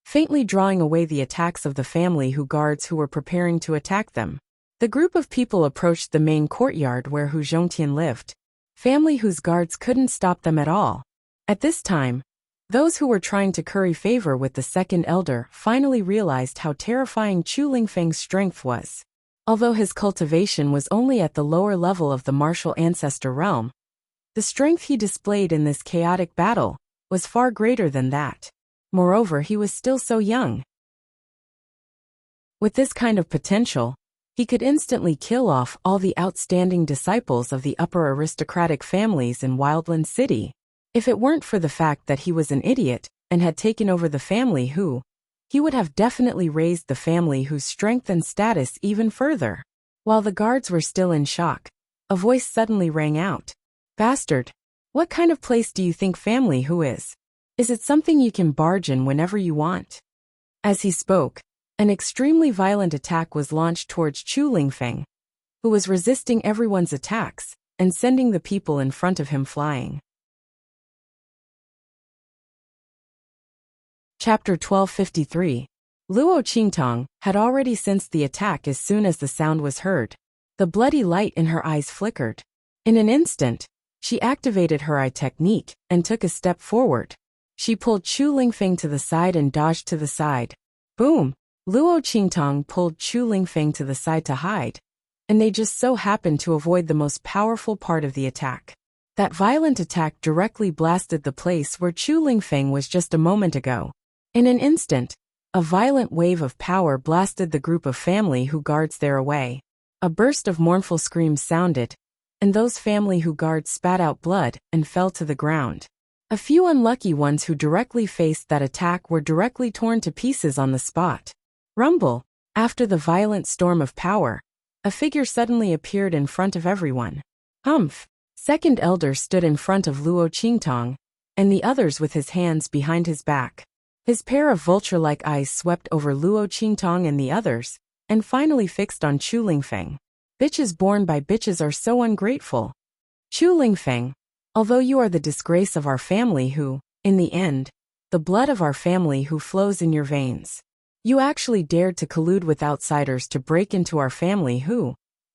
faintly drawing away the attacks of the family guards who were preparing to attack them. The group of people approached the main courtyard where Hu Zhongtian lived. Family whose guards couldn't stop them at all. At this time, those who were trying to curry favor with the second elder finally realized how terrifying Chu Lingfeng's strength was. Although his cultivation was only at the lower level of the martial ancestor realm, the strength he displayed in this chaotic battle was far greater than that. Moreover, he was still so young. With this kind of potential, he could instantly kill off all the outstanding disciples of the upper aristocratic families in Wildland City. If it weren't for the fact that he was an idiot and had taken over the family he would have definitely raised the family whose strength and status even further. While the guards were still in shock, a voice suddenly rang out. "Bastard! What kind of place do you think family is? Is it something you can barge in whenever you want?" As he spoke, an extremely violent attack was launched towards Chu Lingfeng, who was resisting everyone's attacks and sending the people in front of him flying. Chapter 1253. Luo Qingtong had already sensed the attack as soon as the sound was heard. The bloody light in her eyes flickered. In an instant, she activated her eye technique and took a step forward. She pulled Chu Lingfeng to the side and dodged to the side. Boom! Luo Qingtong pulled Chu Lingfeng to the side to hide, and they just so happened to avoid the most powerful part of the attack. That violent attack directly blasted the place where Chu Lingfeng was just a moment ago. In an instant, a violent wave of power blasted the group of family guards there away. A burst of mournful screams sounded, and those family guards spat out blood and fell to the ground. A few unlucky ones who directly faced that attack were directly torn to pieces on the spot. Rumble! After the violent storm of power, a figure suddenly appeared in front of everyone. Humph! Second elder stood in front of Luo Qingtong, and the others with his hands behind his back. His pair of vulture-like eyes swept over Luo Qingtong and the others, and finally fixed on Chu Lingfeng. Bitches born by bitches are so ungrateful. Chu Lingfeng, although you are the disgrace of our family in the end, the blood of our family flows in your veins. You actually dared to collude with outsiders to break into our family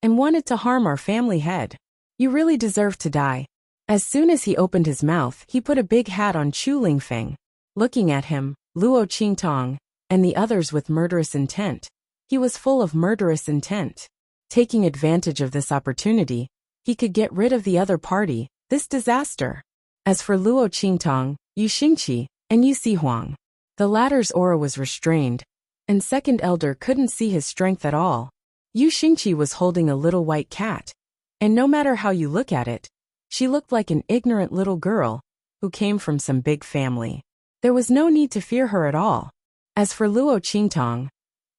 and wanted to harm our family head. You really deserve to die. As soon as he opened his mouth, he put a big hat on Chu Lingfeng. Looking at him, Luo Qingtong, and the others with murderous intent. He was full of murderous intent. Taking advantage of this opportunity, he could get rid of the other party, this disaster. As for Luo Qingtong, Yu Xingqi, and Yu Sihuang, the latter's aura was restrained, and second elder couldn't see his strength at all. Yu Xingqi was holding a little white cat, and no matter how you look at it, she looked like an ignorant little girl who came from some big family. There was no need to fear her at all. As for Luo Qingtong,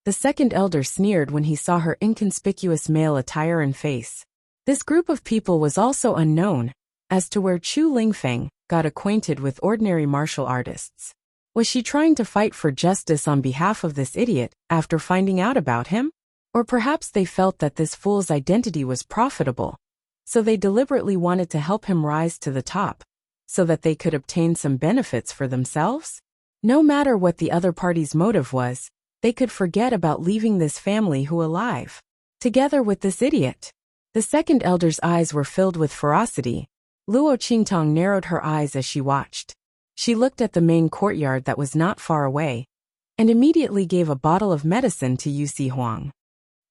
the second elder sneered when he saw her inconspicuous male attire and face. This group of people was also unknown as to where Chu Lingfeng got acquainted with ordinary martial artists. Was she trying to fight for justice on behalf of this idiot after finding out about him? Or perhaps they felt that this fool's identity was profitable, so they deliberately wanted to help him rise to the top, so that they could obtain some benefits for themselves? No matter what the other party's motive was, they could forget about leaving this family who alive, together with this idiot. The second elder's eyes were filled with ferocity. Luo Qingtong narrowed her eyes as she watched. She looked at the main courtyard that was not far away, and immediately gave a bottle of medicine to Yu Si Huang.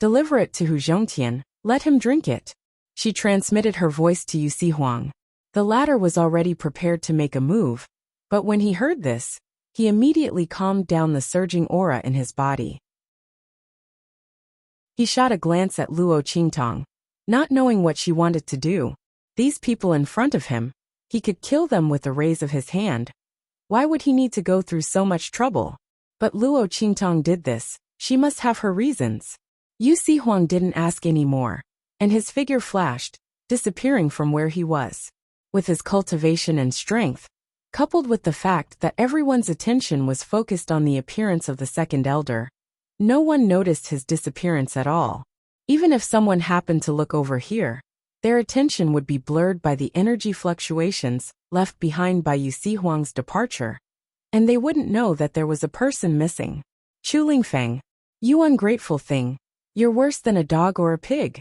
Deliver it to Hu Zhongtian, let him drink it. She transmitted her voice to Yu Si Huang. The latter was already prepared to make a move, but when he heard this, he immediately calmed down the surging aura in his body. He shot a glance at Luo Qingtong, not knowing what she wanted to do. These people in front of him, he could kill them with the raise of his hand. Why would he need to go through so much trouble? But Luo Qingtong did this. She must have her reasons. Yu Si Huang didn't ask any more, and his figure flashed, disappearing from where he was. With his cultivation and strength, coupled with the fact that everyone's attention was focused on the appearance of the second elder, no one noticed his disappearance at all. Even if someone happened to look over here, their attention would be blurred by the energy fluctuations left behind by Yu Si Huang's departure, and they wouldn't know that there was a person missing. Chu Lingfeng, you ungrateful thing, you're worse than a dog or a pig.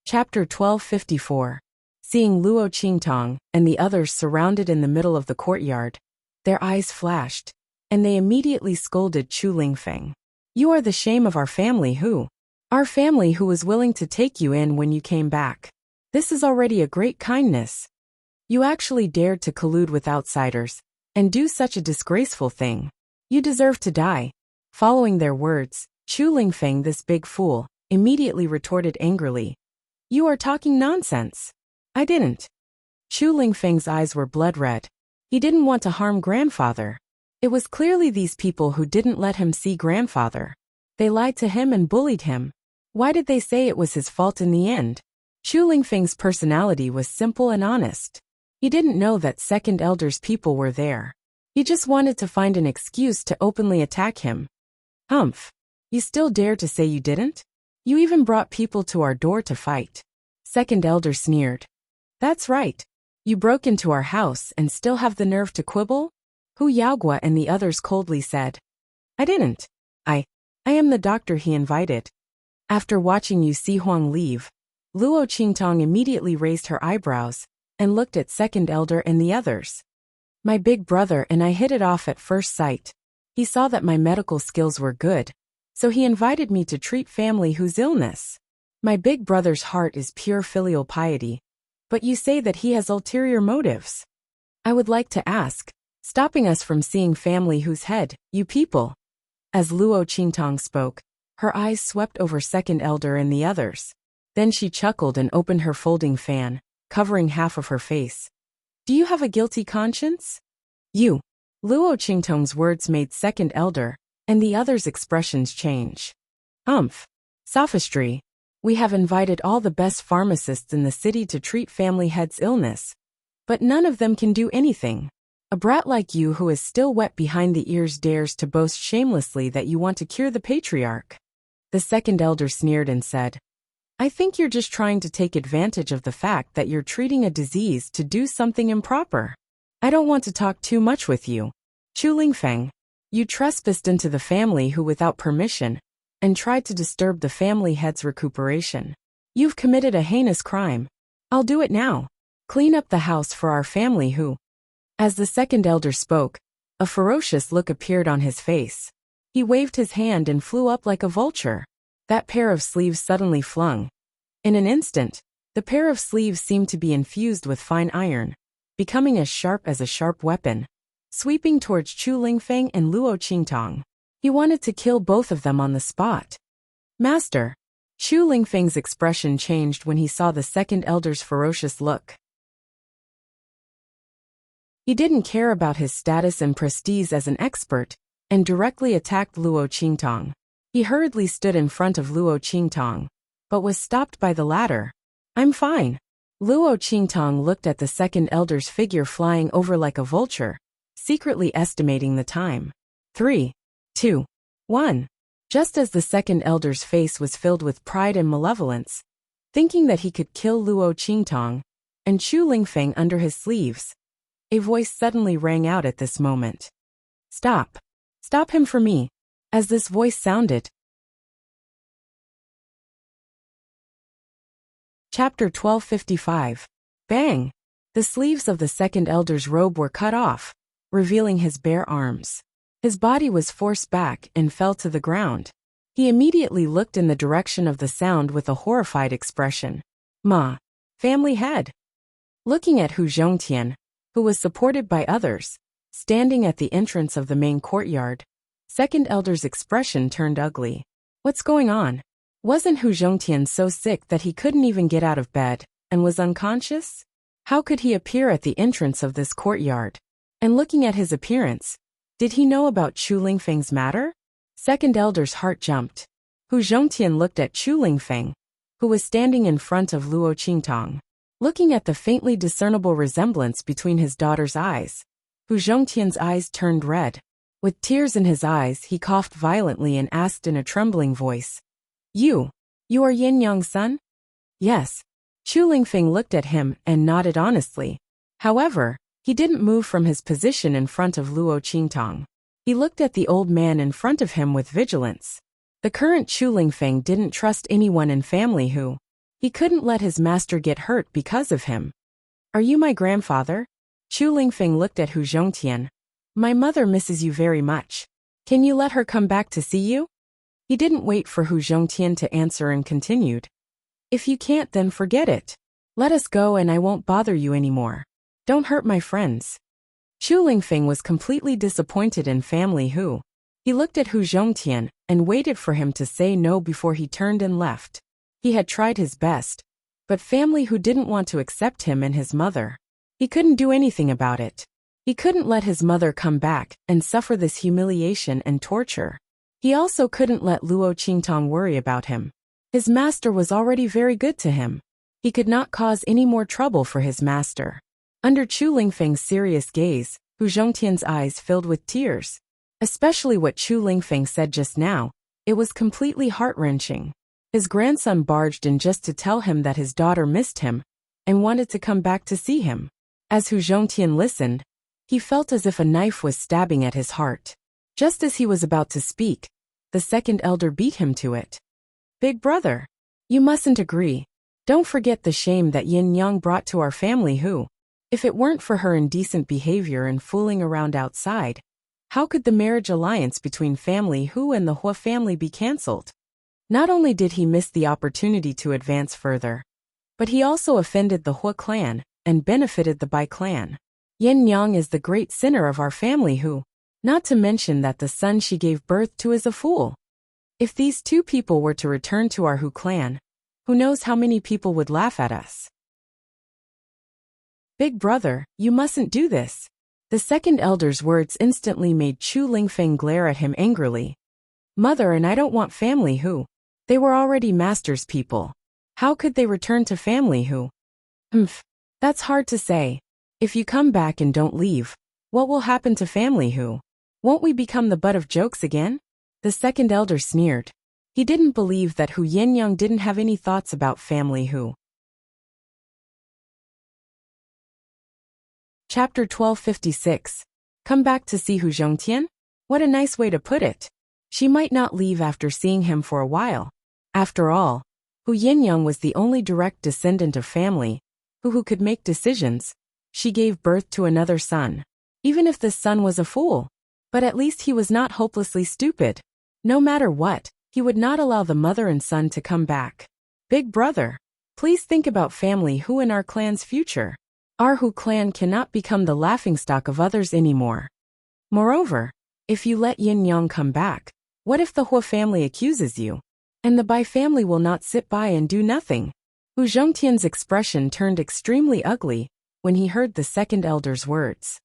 Chapter 1254. Seeing Luo Qingtong and the others surrounded in the middle of the courtyard, their eyes flashed, and they immediately scolded Chu Lingfeng. You are the shame of our family who? Our family who was willing to take you in when you came back. This is already a great kindness. You actually dared to collude with outsiders, and do such a disgraceful thing. You deserve to die. Following their words, Chu Lingfeng, this big fool, immediately retorted angrily. You are talking nonsense. I didn't. Chu Lingfeng's eyes were blood red. He didn't want to harm grandfather. It was clearly these people who didn't let him see grandfather. They lied to him and bullied him. Why did they say it was his fault in the end? Chu Lingfeng's personality was simple and honest. He didn't know that second elder's people were there. He just wanted to find an excuse to openly attack him. Humph. You still dare to say you didn't? You even brought people to our door to fight. Second elder sneered. That's right. You broke into our house and still have the nerve to quibble? Hu Yaogua and the others coldly said. I didn't. I am the doctor he invited. After watching Yu Si Huang leave, Luo Qingtong immediately raised her eyebrows and looked at second elder and the others. My big brother and I hit it off at first sight. He saw that my medical skills were good, so he invited me to treat family whose illness. My big brother's heart is pure filial piety, but you say that he has ulterior motives. I would like to ask, stopping us from seeing family whose head, you people. As Luo Qingtong spoke, her eyes swept over second elder and the others. Then she chuckled and opened her folding fan, covering half of her face. Do you have a guilty conscience? You. Luo Qingtong's words made second elder and the others' expressions change. Humph. Sophistry. We have invited all the best pharmacists in the city to treat family head's illness, but none of them can do anything. A brat like you who is still wet behind the ears dares to boast shamelessly that you want to cure the patriarch. The second elder sneered and said, I think you're just trying to take advantage of the fact that you're treating a disease to do something improper. I don't want to talk too much with you. Chu Lingfeng, you trespassed into the family who without permission, and tried to disturb the family head's recuperation. You've committed a heinous crime. I'll do it now. Clean up the house for our family who. As the second elder spoke, a ferocious look appeared on his face. He waved his hand and flew up like a vulture. That pair of sleeves suddenly flung. In an instant, the pair of sleeves seemed to be infused with fine iron, becoming as sharp as a sharp weapon, sweeping towards Chu Lingfeng and Luo Qingtong. He wanted to kill both of them on the spot. Master. Chu Lingfeng's expression changed when he saw the second elder's ferocious look. He didn't care about his status and prestige as an expert, and directly attacked Luo Qingtong. He hurriedly stood in front of Luo Qingtong, but was stopped by the latter. I'm fine. Luo Qingtong looked at the second elder's figure flying over like a vulture, secretly estimating the time. 3, 2, 1. Just as the second elder's face was filled with pride and malevolence, thinking that he could kill Luo Qingtong and Chu Lingfeng under his sleeves, a voice suddenly rang out at this moment. Stop. Stop him for me. As this voice sounded. Chapter 1255. Bang! The sleeves of the second elder's robe were cut off, revealing his bare arms. His body was forced back and fell to the ground. He immediately looked in the direction of the sound with a horrified expression. Ma. Family head. Looking at Hu Zhongtian, who was supported by others, standing at the entrance of the main courtyard, second elder's expression turned ugly. What's going on? Wasn't Hu Zhongtian so sick that he couldn't even get out of bed, and was unconscious? How could he appear at the entrance of this courtyard? And looking at his appearance, did he know about Chu Lingfeng's matter? Second elder's heart jumped. Hu Zhongtian looked at Chu Lingfeng, who was standing in front of Luo Qingtong. Looking at the faintly discernible resemblance between his daughter's eyes, Hu Zhongtian's eyes turned red. With tears in his eyes, he coughed violently and asked in a trembling voice, You are Yin Yang's son? Yes. Chu Lingfeng looked at him and nodded honestly. However, he didn't move from his position in front of Luo Qingtong. He looked at the old man in front of him with vigilance. The current Chu Lingfeng didn't trust anyone in family who. He couldn't let his master get hurt because of him. Are you my grandfather? Chu Lingfeng looked at Hu Zhongtian. My mother misses you very much. Can you let her come back to see you? He didn't wait for Hu Zhongtian to answer and continued. If you can't, then forget it. Let us go and I won't bother you anymore. Don't hurt my friends. Chu Lingfeng was completely disappointed in family Hu. He looked at Hu Zhongtian and waited for him to say no before he turned and left. He had tried his best, but family Hu didn't want to accept him and his mother. He couldn't do anything about it. He couldn't let his mother come back and suffer this humiliation and torture. He also couldn't let Luo Qingtong worry about him. His master was already very good to him. He could not cause any more trouble for his master. Under Chu Lingfeng's serious gaze, Hu Zhongtian's eyes filled with tears. Especially what Chu Lingfeng said just now, it was completely heart-wrenching. His grandson barged in just to tell him that his daughter missed him and wanted to come back to see him. As Hu Zhongtian listened, he felt as if a knife was stabbing at his heart. Just as he was about to speak, the second elder beat him to it. Big brother, you mustn't agree. Don't forget the shame that Yin Yang brought to our family Hu. If it weren't for her indecent behavior and fooling around outside, how could the marriage alliance between family Hu and the Hua family be cancelled? Not only did he miss the opportunity to advance further, but he also offended the Hua clan and benefited the Bai clan. Yin Yang is the great sinner of our family Hu, not to mention that the son she gave birth to is a fool. If these two people were to return to our Hu clan, who knows how many people would laugh at us. Big brother, you mustn't do this. The second elder's words instantly made Chu Lingfeng glare at him angrily. Mother and I don't want family Hu. They were already master's people. How could they return to family Hu? That's hard to say. If you come back and don't leave, what will happen to family Hu? Won't we become the butt of jokes again? The second elder sneered. He didn't believe that Hu Yinyang didn't have any thoughts about family Hu. Chapter 1256. Come back to see Hu Zhongtian? What a nice way to put it. She might not leave after seeing him for a while. After all, Hu Yinyang was the only direct descendant of family who could make decisions. She gave birth to another son. Even if this son was a fool, but at least he was not hopelessly stupid. No matter what, he would not allow the mother and son to come back. Big brother, please think about family Hu and our clan's future. Our Hu clan cannot become the laughingstock of others anymore. Moreover, if you let Yin Yang come back, what if the Hua family accuses you? And the Bai family will not sit by and do nothing. Hu Zhongtian's expression turned extremely ugly when he heard the second elder's words.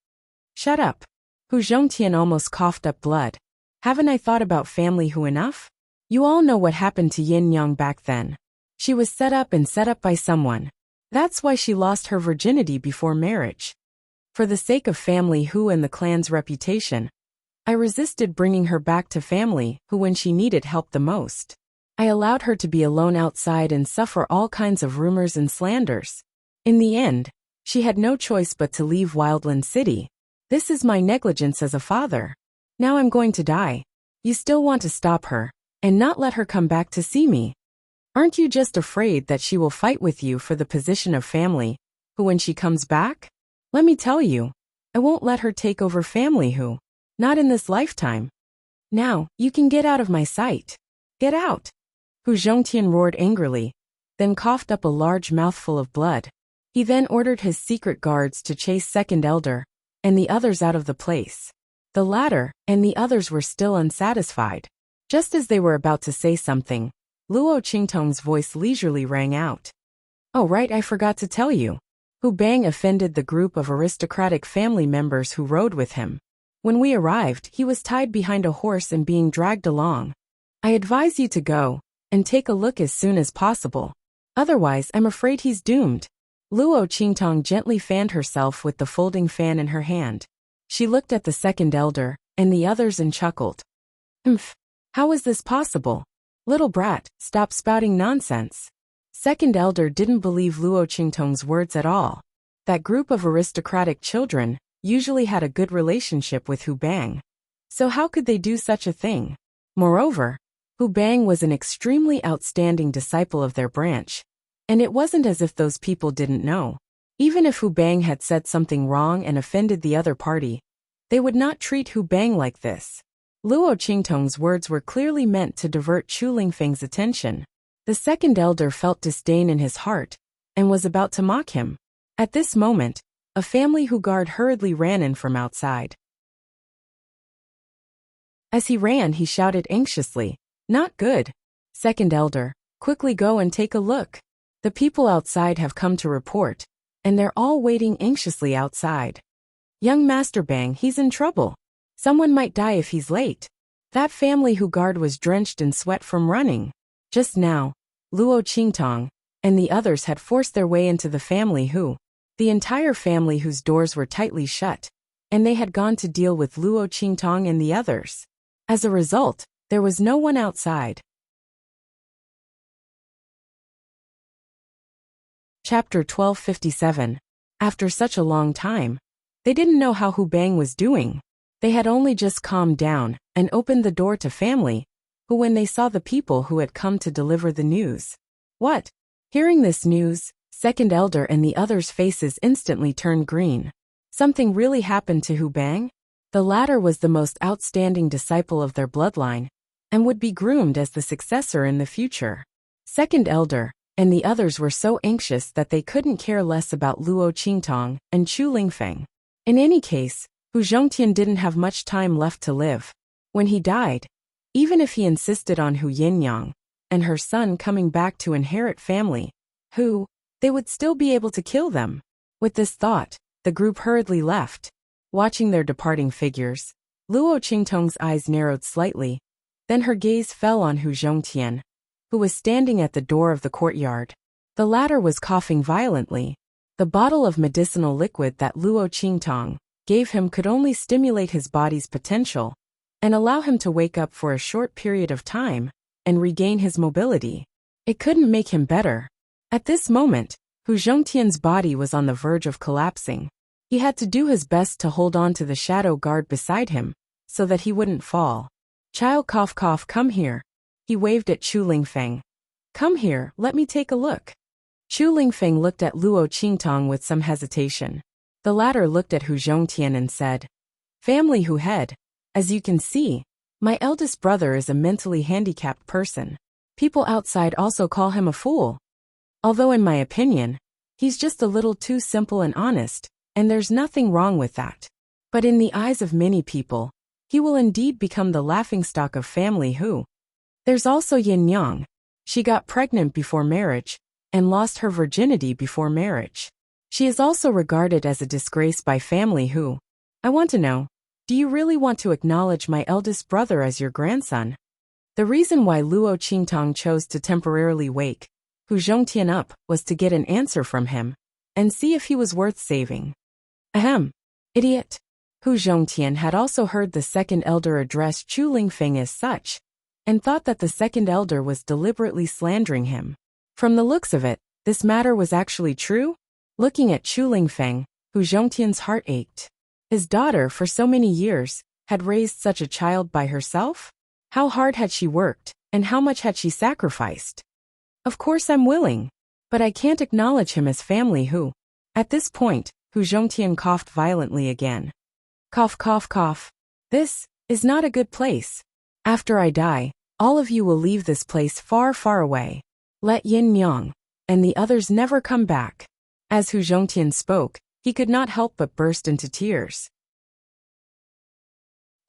Shut up. Hu Zhongtian almost coughed up blood. Haven't I thought about family Hu enough? You all know what happened to Yin Yang back then. She was set up and set up by someone. That's why she lost her virginity before marriage. For the sake of family who and the clan's reputation, I resisted bringing her back to family who when she needed help the most. I allowed her to be alone outside and suffer all kinds of rumors and slanders. In the end, she had no choice but to leave Wildland City. This is my negligence as a father. Now I'm going to die. You still want to stop her, and not let her come back to see me. Aren't you just afraid that she will fight with you for the position of family, who when she comes back? Let me tell you, I won't let her take over family who. Not in this lifetime. Now, you can get out of my sight. Get out. Hu Zhongtian roared angrily, then coughed up a large mouthful of blood. He then ordered his secret guards to chase Second Elder and the others out of the place. The latter and the others were still unsatisfied. Just as they were about to say something, Luo Qingtong's voice leisurely rang out. Oh right, I forgot to tell you. Hu Bang offended the group of aristocratic family members who rode with him. When we arrived, he was tied behind a horse and being dragged along. I advise you to go and take a look as soon as possible. Otherwise, I'm afraid he's doomed. Luo Qingtong gently fanned herself with the folding fan in her hand. She looked at the Second Elder and the others and chuckled. How is this possible? Little brat, stop spouting nonsense. Second Elder didn't believe Luo Qingtong's words at all. That group of aristocratic children usually had a good relationship with Hu Bang. So how could they do such a thing? Moreover, Hu Bang was an extremely outstanding disciple of their branch, and it wasn't as if those people didn't know. Even if Hu Bang had said something wrong and offended the other party, they would not treat Hu Bang like this. Luo Qingtong's words were clearly meant to divert Chu Lingfeng's attention. The Second Elder felt disdain in his heart and was about to mock him. At this moment, a family Hu guard hurriedly ran in from outside. As he ran, he shouted anxiously, "Not good. Second Elder, quickly go and take a look. The people outside have come to report, and they're all waiting anxiously outside. Young Master Bang, he's in trouble. Someone might die if he's late." That family Hu guard was drenched in sweat from running. Just now, Luo Qingtong and the others had forced their way into the family Hu. The entire family whose doors were tightly shut, and they had gone to deal with Luo Qingtong and the others. As a result, there was no one outside. Chapter 1257. After such a long time, they didn't know how Hu Bang was doing. They had only just calmed down and opened the door to family, who when they saw the people who had come to deliver the news. What? Hearing this news, Second Elder and the others' faces instantly turned green. Something really happened to Hu Bang? The latter was the most outstanding disciple of their bloodline, and would be groomed as the successor in the future. Second Elder and the others were so anxious that they couldn't care less about Luo Qingtong and Chu Lingfeng. In any case, Hu Zhongtian didn't have much time left to live. When he died, even if he insisted on Hu Yinyang and her son coming back to inherit family, they would still be able to kill them. With this thought, the group hurriedly left. Watching their departing figures, Luo Qingtong's eyes narrowed slightly, then her gaze fell on Hu Zhongtian, who was standing at the door of the courtyard. The latter was coughing violently. The bottle of medicinal liquid that Luo Qingtong gave him could only stimulate his body's potential and allow him to wake up for a short period of time and regain his mobility. It couldn't make him better. At this moment, Hu Zhongtian's body was on the verge of collapsing. He had to do his best to hold on to the shadow guard beside him so that he wouldn't fall. "Child cough cough, come here." He waved at Chu Lingfeng. "Come here, let me take a look." Chu Lingfeng looked at Luo Qingtong with some hesitation. The latter looked at Hu Zhongtian and said, "Family Hu head, as you can see, my eldest brother is a mentally handicapped person. People outside also call him a fool. Although in my opinion, he's just a little too simple and honest, and there's nothing wrong with that. But in the eyes of many people, he will indeed become the laughingstock of family Hu. There's also Yin Yang. She got pregnant before marriage and lost her virginity before marriage. She is also regarded as a disgrace by family Hu. I want to know, do you really want to acknowledge my eldest brother as your grandson?" The reason why Luo Qingtong chose to temporarily wake Hu Zhongtian up was to get an answer from him and see if he was worth saving. Ahem. Idiot. Hu Zhongtian had also heard the second elder address Chu Lingfeng as such, and thought that the second elder was deliberately slandering him. From the looks of it, this matter was actually true. Looking at Chu Lingfeng, Hu Zhongtian's heart ached. His daughter, for so many years, had raised such a child by herself? How hard had she worked, and how much had she sacrificed? Of course I'm willing, but I can't acknowledge him as family Hu. At this point, Hu Zhongtian coughed violently again. Cough, cough, cough. This is not a good place. After I die, all of you will leave this place far, far away. Let Yin Yang and the others never come back. As Hu Zhongtian spoke, he could not help but burst into tears.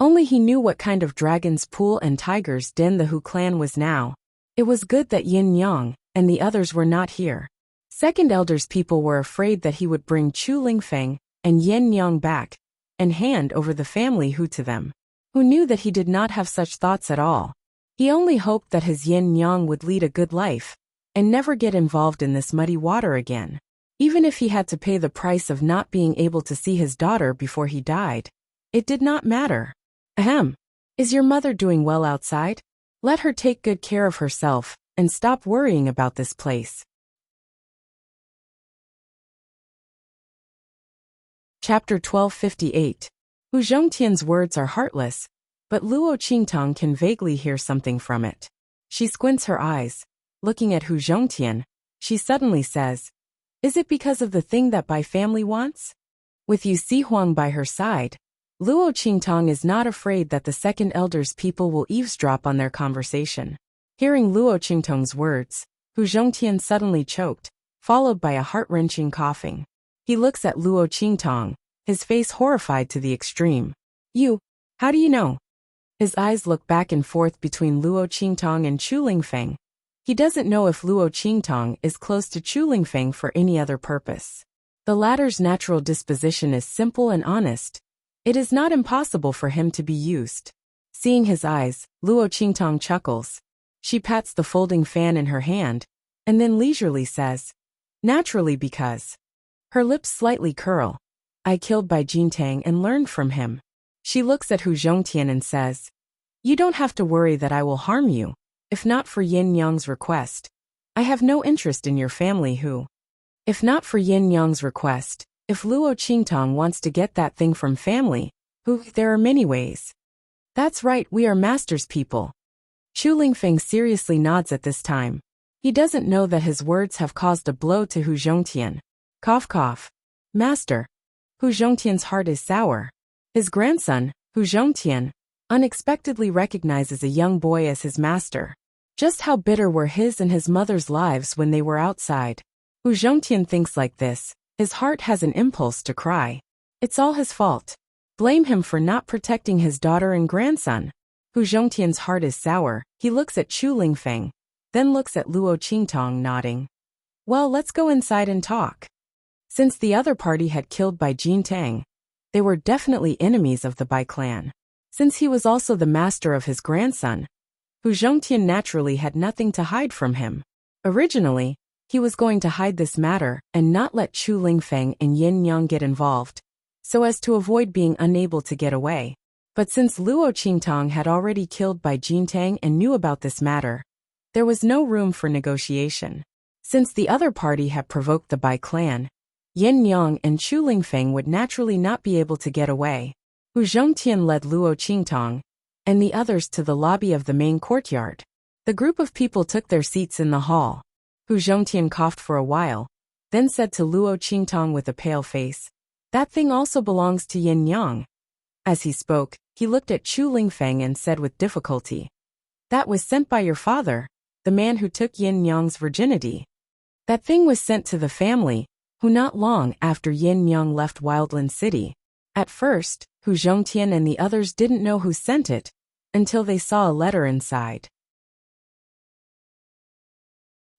Only he knew what kind of dragon's pool and tiger's den the Hu clan was now. It was good that Yin Yang and the others were not here. Second elder's people were afraid that he would bring Chu Lingfeng and Yin Yang back and hand over the family Hu to them. Hu knew that he did not have such thoughts at all. He only hoped that his Yin Yang would lead a good life and never get involved in this muddy water again. Even if he had to pay the price of not being able to see his daughter before he died, it did not matter. Ahem. Is your mother doing well outside? Let her take good care of herself and stop worrying about this place. Chapter 1258. Hu Zhongtian's words are heartless, but Luo Qingtang can vaguely hear something from it. She squints her eyes. Looking at Hu Zhongtian, she suddenly says, "Is it because of the thing that Bai family wants?" With Yu Sihuang by her side, Luo Qingtang is not afraid that the second elder's people will eavesdrop on their conversation. Hearing Luo Qingtang's words, Hu Zhongtian suddenly choked, followed by a heart-wrenching coughing. He looks at Luo Qingtang, his face horrified to the extreme. "You, how do you know?" His eyes look back and forth between Luo Qingtang and Chu Lingfeng. He doesn't know if Luo Qingtang is close to Chu Lingfeng for any other purpose. The latter's natural disposition is simple and honest. It is not impossible for him to be used. Seeing his eyes, Luo Qingtang chuckles. She pats the folding fan in her hand, and then leisurely says, "Naturally because." Her lips slightly curl. "I killed Bai Jintang and learned from him." She looks at Hu Zhongtian and says, "You don't have to worry that I will harm you, if not for Yin Yang's request. I have no interest in your family Hu. If not for Yin Yang's request, if Luo Qingtang wants to get that thing from family Hu, there are many ways." "That's right, we are master's people." Chu Lingfeng seriously nods at this time. He doesn't know that his words have caused a blow to Hu Zhongtian. Cough, cough. Master. Hu Zhongtian's heart is sour. His grandson, Hu Zhongtian, unexpectedly recognizes a young boy as his master. Just how bitter were his and his mother's lives when they were outside. Hu Zhongtian thinks like this. His heart has an impulse to cry. It's all his fault. Blame him for not protecting his daughter and grandson. Hu Zhongtian's heart is sour. He looks at Chu Lingfeng, then looks at Luo Qingtang nodding. "Well, let's go inside and talk." Since the other party had killed Bai Jintang, they were definitely enemies of the Bai clan. Since he was also the master of his grandson, Hu Zhongtian naturally had nothing to hide from him. Originally, he was going to hide this matter and not let Chu Lingfeng and Yin Yang get involved, so as to avoid being unable to get away. But since Luo Qingtang had already killed Bai Jintang and knew about this matter, there was no room for negotiation. Since the other party had provoked the Bai clan, Yin Yang and Chu Lingfeng would naturally not be able to get away. Hu Zhongtian led Luo Qingtang and the others to the lobby of the main courtyard. The group of people took their seats in the hall. Hu Zhongtian coughed for a while, then said to Luo Qingtang with a pale face, "That thing also belongs to Yin Yang." As he spoke, he looked at Chu Lingfeng and said with difficulty, "That was sent by your father, the man who took Yin Yang's virginity. That thing was sent to the family, who not long after Yin Yang left Wildland City. At first, Hu Zhongtian and the others didn't know who sent it, until they saw a letter inside.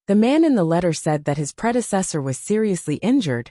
The man in the letter said that his predecessor was seriously injured,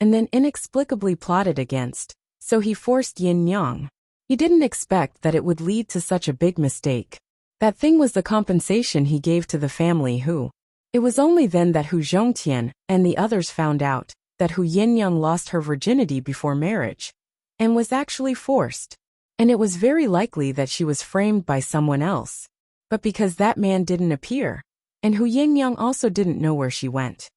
and then inexplicably plotted against, so he forced Yin Yang. He didn't expect that it would lead to such a big mistake. That thing was the compensation he gave to the family Hu. It was only then that Hu Zhongtian and the others found out that Hu Yinyang lost her virginity before marriage and was actually forced. And it was very likely that she was framed by someone else. But because that man didn't appear, and Hu Yinyang also didn't know where she went.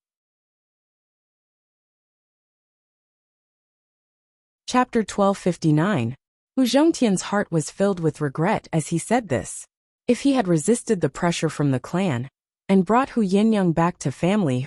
Chapter 1259. Hu Zhongtian's heart was filled with regret as he said this. If he had resisted the pressure from the clan and brought Hu Yinyang back to family,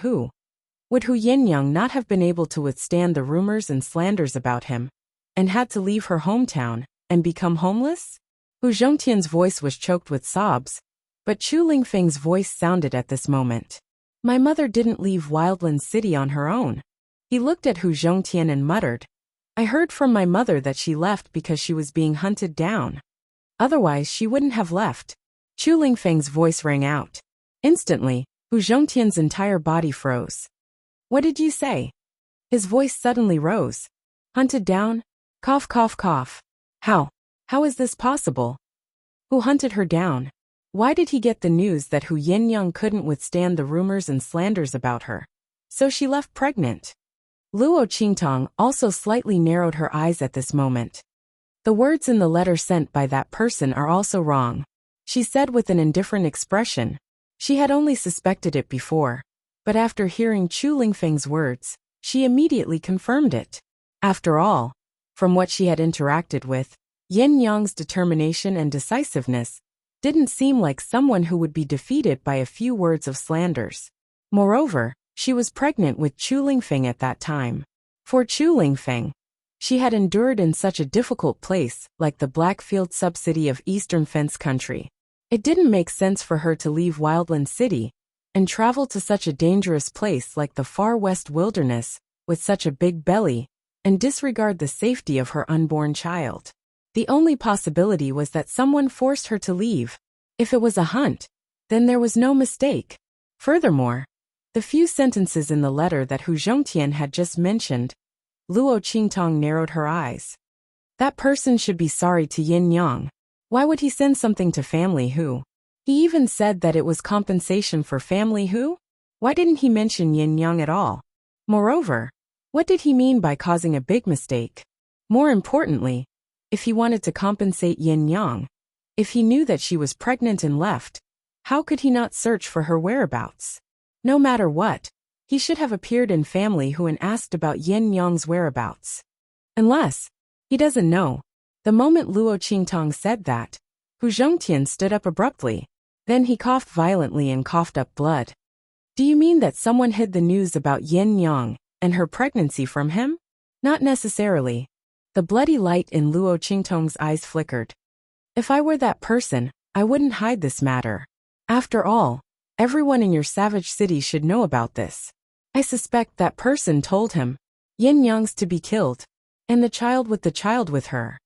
would Hu Yinyang not have been able to withstand the rumors and slanders about him and had to leave her hometown and become homeless? Hu Zhongtian's voice was choked with sobs, but Chu Lingfeng's voice sounded at this moment. My mother didn't leave Wildland City on her own. He looked at Hu Zhongtian and muttered, I heard from my mother that she left because she was being hunted down. Otherwise she wouldn't have left. Chu Lingfeng's voice rang out. Instantly, Hu Zhongtian's entire body froze. What did you say? His voice suddenly rose. Hunted down? Cough, cough, cough. How? How is this possible? Who hunted her down? Why did he get the news that Hu Yinyang couldn't withstand the rumors and slanders about her? So she left pregnant. Luo Qingtong also slightly narrowed her eyes at this moment. The words in the letter sent by that person are also wrong, she said with an indifferent expression. She had only suspected it before, but after hearing Chu Lingfeng's words, she immediately confirmed it. After all, from what she had interacted with, Yin Yang's determination and decisiveness didn't seem like someone who would be defeated by a few words of slanders. Moreover, she was pregnant with Chu Lingfeng at that time. For Chu Lingfeng, she had endured in such a difficult place like the Blackfield subcity of Eastern Fence Country. It didn't make sense for her to leave Wildland City and travel to such a dangerous place like the far west wilderness with such a big belly and disregard the safety of her unborn child. The only possibility was that someone forced her to leave. If it was a hunt, then there was no mistake. Furthermore, the few sentences in the letter that Hu Zhongtian had just mentioned, Luo Qingtong narrowed her eyes. That person should be sorry to Yin Yang. Why would he send something to family Hu? He even said that it was compensation for family Hu? Why didn't he mention Yin Yang at all? Moreover, what did he mean by causing a big mistake? More importantly, if he wanted to compensate Yin Yang, if he knew that she was pregnant and left, how could he not search for her whereabouts? No matter what, he should have appeared in family Hu and asked about Yin Yang's whereabouts. Unless, he doesn't know. The moment Luo Qingtong said that, Hu Zhongtian stood up abruptly. Then he coughed violently and coughed up blood. Do you mean that someone hid the news about Yin Yang and her pregnancy from him? Not necessarily. The bloody light in Luo Qingtong's eyes flickered. If I were that person, I wouldn't hide this matter. After all, everyone in your savage city should know about this. I suspect that person told him. Yin Yang's to be killed, and the child with her.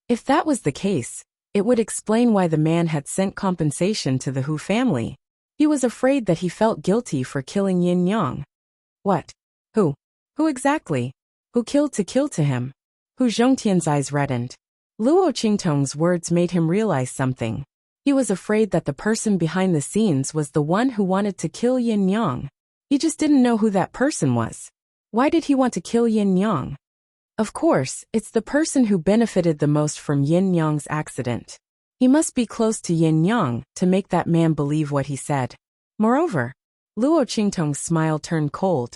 If that was the case, it would explain why the man had sent compensation to the Hu family. He was afraid that he felt guilty for killing Yin Yang. What? Who? Who exactly? Who killed to kill to him? Hu Zhongtian's eyes reddened. Luo Qingtong's words made him realize something. He was afraid that the person behind the scenes was the one who wanted to kill Yin Yang. He just didn't know who that person was. Why did he want to kill Yin Yang? Of course, it's the person who benefited the most from Yin Yang's accident. He must be close to Yin Yang to make that man believe what he said. Moreover, Luo Qingtong's smile turned cold.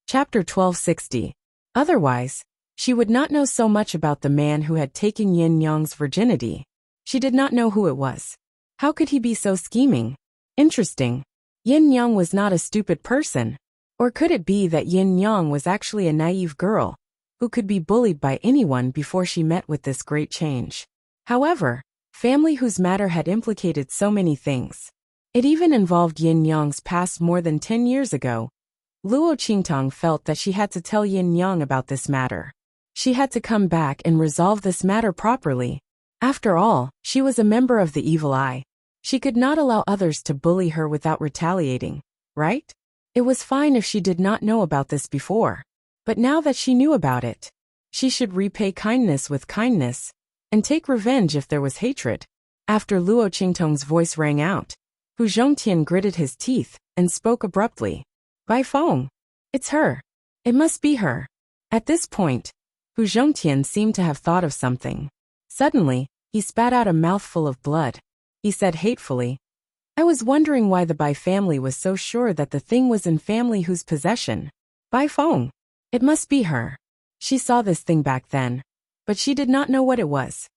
Chapter 1260. Otherwise, she would not know so much about the man who had taken Yin Yang's virginity. She did not know who it was. How could he be so scheming? Interesting. Yin Yang was not a stupid person. Or could it be that Yin Yang was actually a naive girl who could be bullied by anyone before she met with this great change? However, family whose matter had implicated so many things. It even involved Yin Yang's past more than 10 years ago. Luo Qingtong felt that she had to tell Yin Yang about this matter. She had to come back and resolve this matter properly. After all, she was a member of the Evil Eye. She could not allow others to bully her without retaliating, right? It was fine if she did not know about this before. But now that she knew about it, she should repay kindness with kindness and take revenge if there was hatred. After Luo Qingtong's voice rang out, Hu Zhongtian gritted his teeth and spoke abruptly. Bai Feng. It's her. It must be her. At this point, Hu Zhongtian seemed to have thought of something. Suddenly, he spat out a mouthful of blood. He said hatefully, I was wondering why the Bai family was so sure that the thing was in family Hu's possession. Bai Feng. It must be her. She saw this thing back then, but she did not know what it was.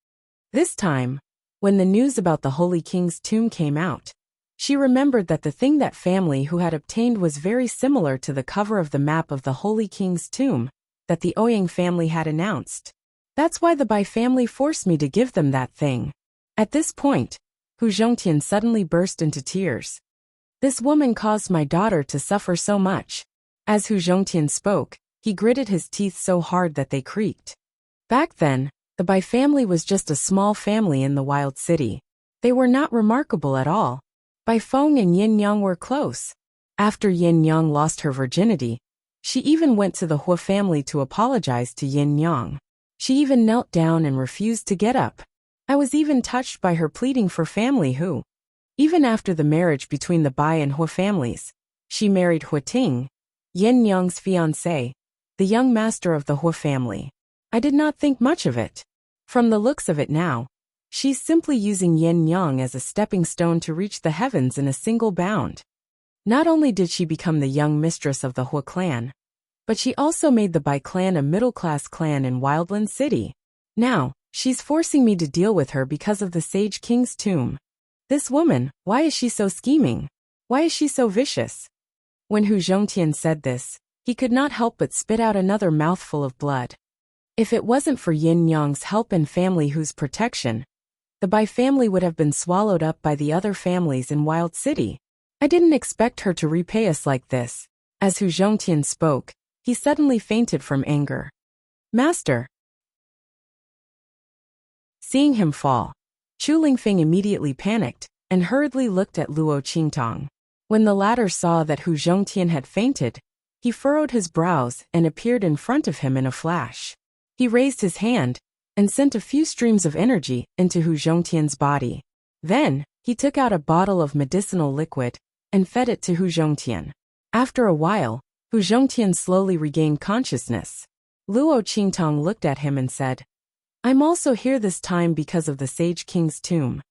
This time, when the news about the Holy King's tomb came out, she remembered that the thing that family Hu had obtained was very similar to the cover of the map of the Holy King's tomb that the Ouyang family had announced. That's why the Bai family forced me to give them that thing. At this point, Hu Zhongtian suddenly burst into tears. This woman caused my daughter to suffer so much. As Hu Zhongtian spoke, he gritted his teeth so hard that they creaked. Back then, the Bai family was just a small family in the wild city. They were not remarkable at all. Bai Feng and Yin Yang were close. After Yin Yang lost her virginity, she even went to the Hua family to apologize to Yin Yang. She even knelt down and refused to get up. I was even touched by her pleading for family Hu. Even after the marriage between the Bai and Hua families, she married Hua Ting, Yin Yang's fiancé, the young master of the Hua family. I did not think much of it. From the looks of it now, she's simply using Yin Yang as a stepping stone to reach the heavens in a single bound. Not only did she become the young mistress of the Hua clan, but she also made the Bai clan a middle-class clan in Wildland City. Now, she's forcing me to deal with her because of the Sage King's tomb. This woman, why is she so scheming? Why is she so vicious? When Hu Zhongtian said this, he could not help but spit out another mouthful of blood. If it wasn't for Yin Yang's help and family Hu's protection, the Bai family would have been swallowed up by the other families in Wild City. I didn't expect her to repay us like this. As Hu Zhongtian spoke, he suddenly fainted from anger. Master. Seeing him fall, Chu Lingfeng immediately panicked and hurriedly looked at Luo Qingtong. When the latter saw that Hu Zhongtian had fainted, he furrowed his brows and appeared in front of him in a flash. He raised his hand and sent a few streams of energy into Hu Zhongtian's body. Then, he took out a bottle of medicinal liquid and fed it to Hu Zhongtian. After a while, Hu Zhongtian slowly regained consciousness. Luo Qingtong looked at him and said, I'm also here this time because of the Sage King's tomb.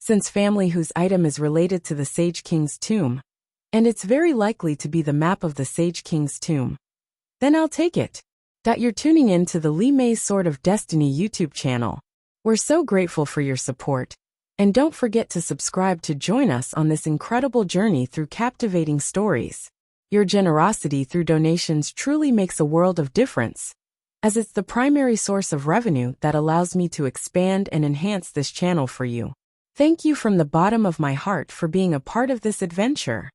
Since family whose item is related to the Sage King's tomb, and it's very likely to be the map of the Sage King's tomb, then I'll take it. You're tuning in to the Li Mei's Sword of Destiny YouTube channel. We're so grateful for your support. And don't forget to subscribe to join us on this incredible journey through captivating stories. Your generosity through donations truly makes a world of difference, as it's the primary source of revenue that allows me to expand and enhance this channel for you. Thank you from the bottom of my heart for being a part of this adventure.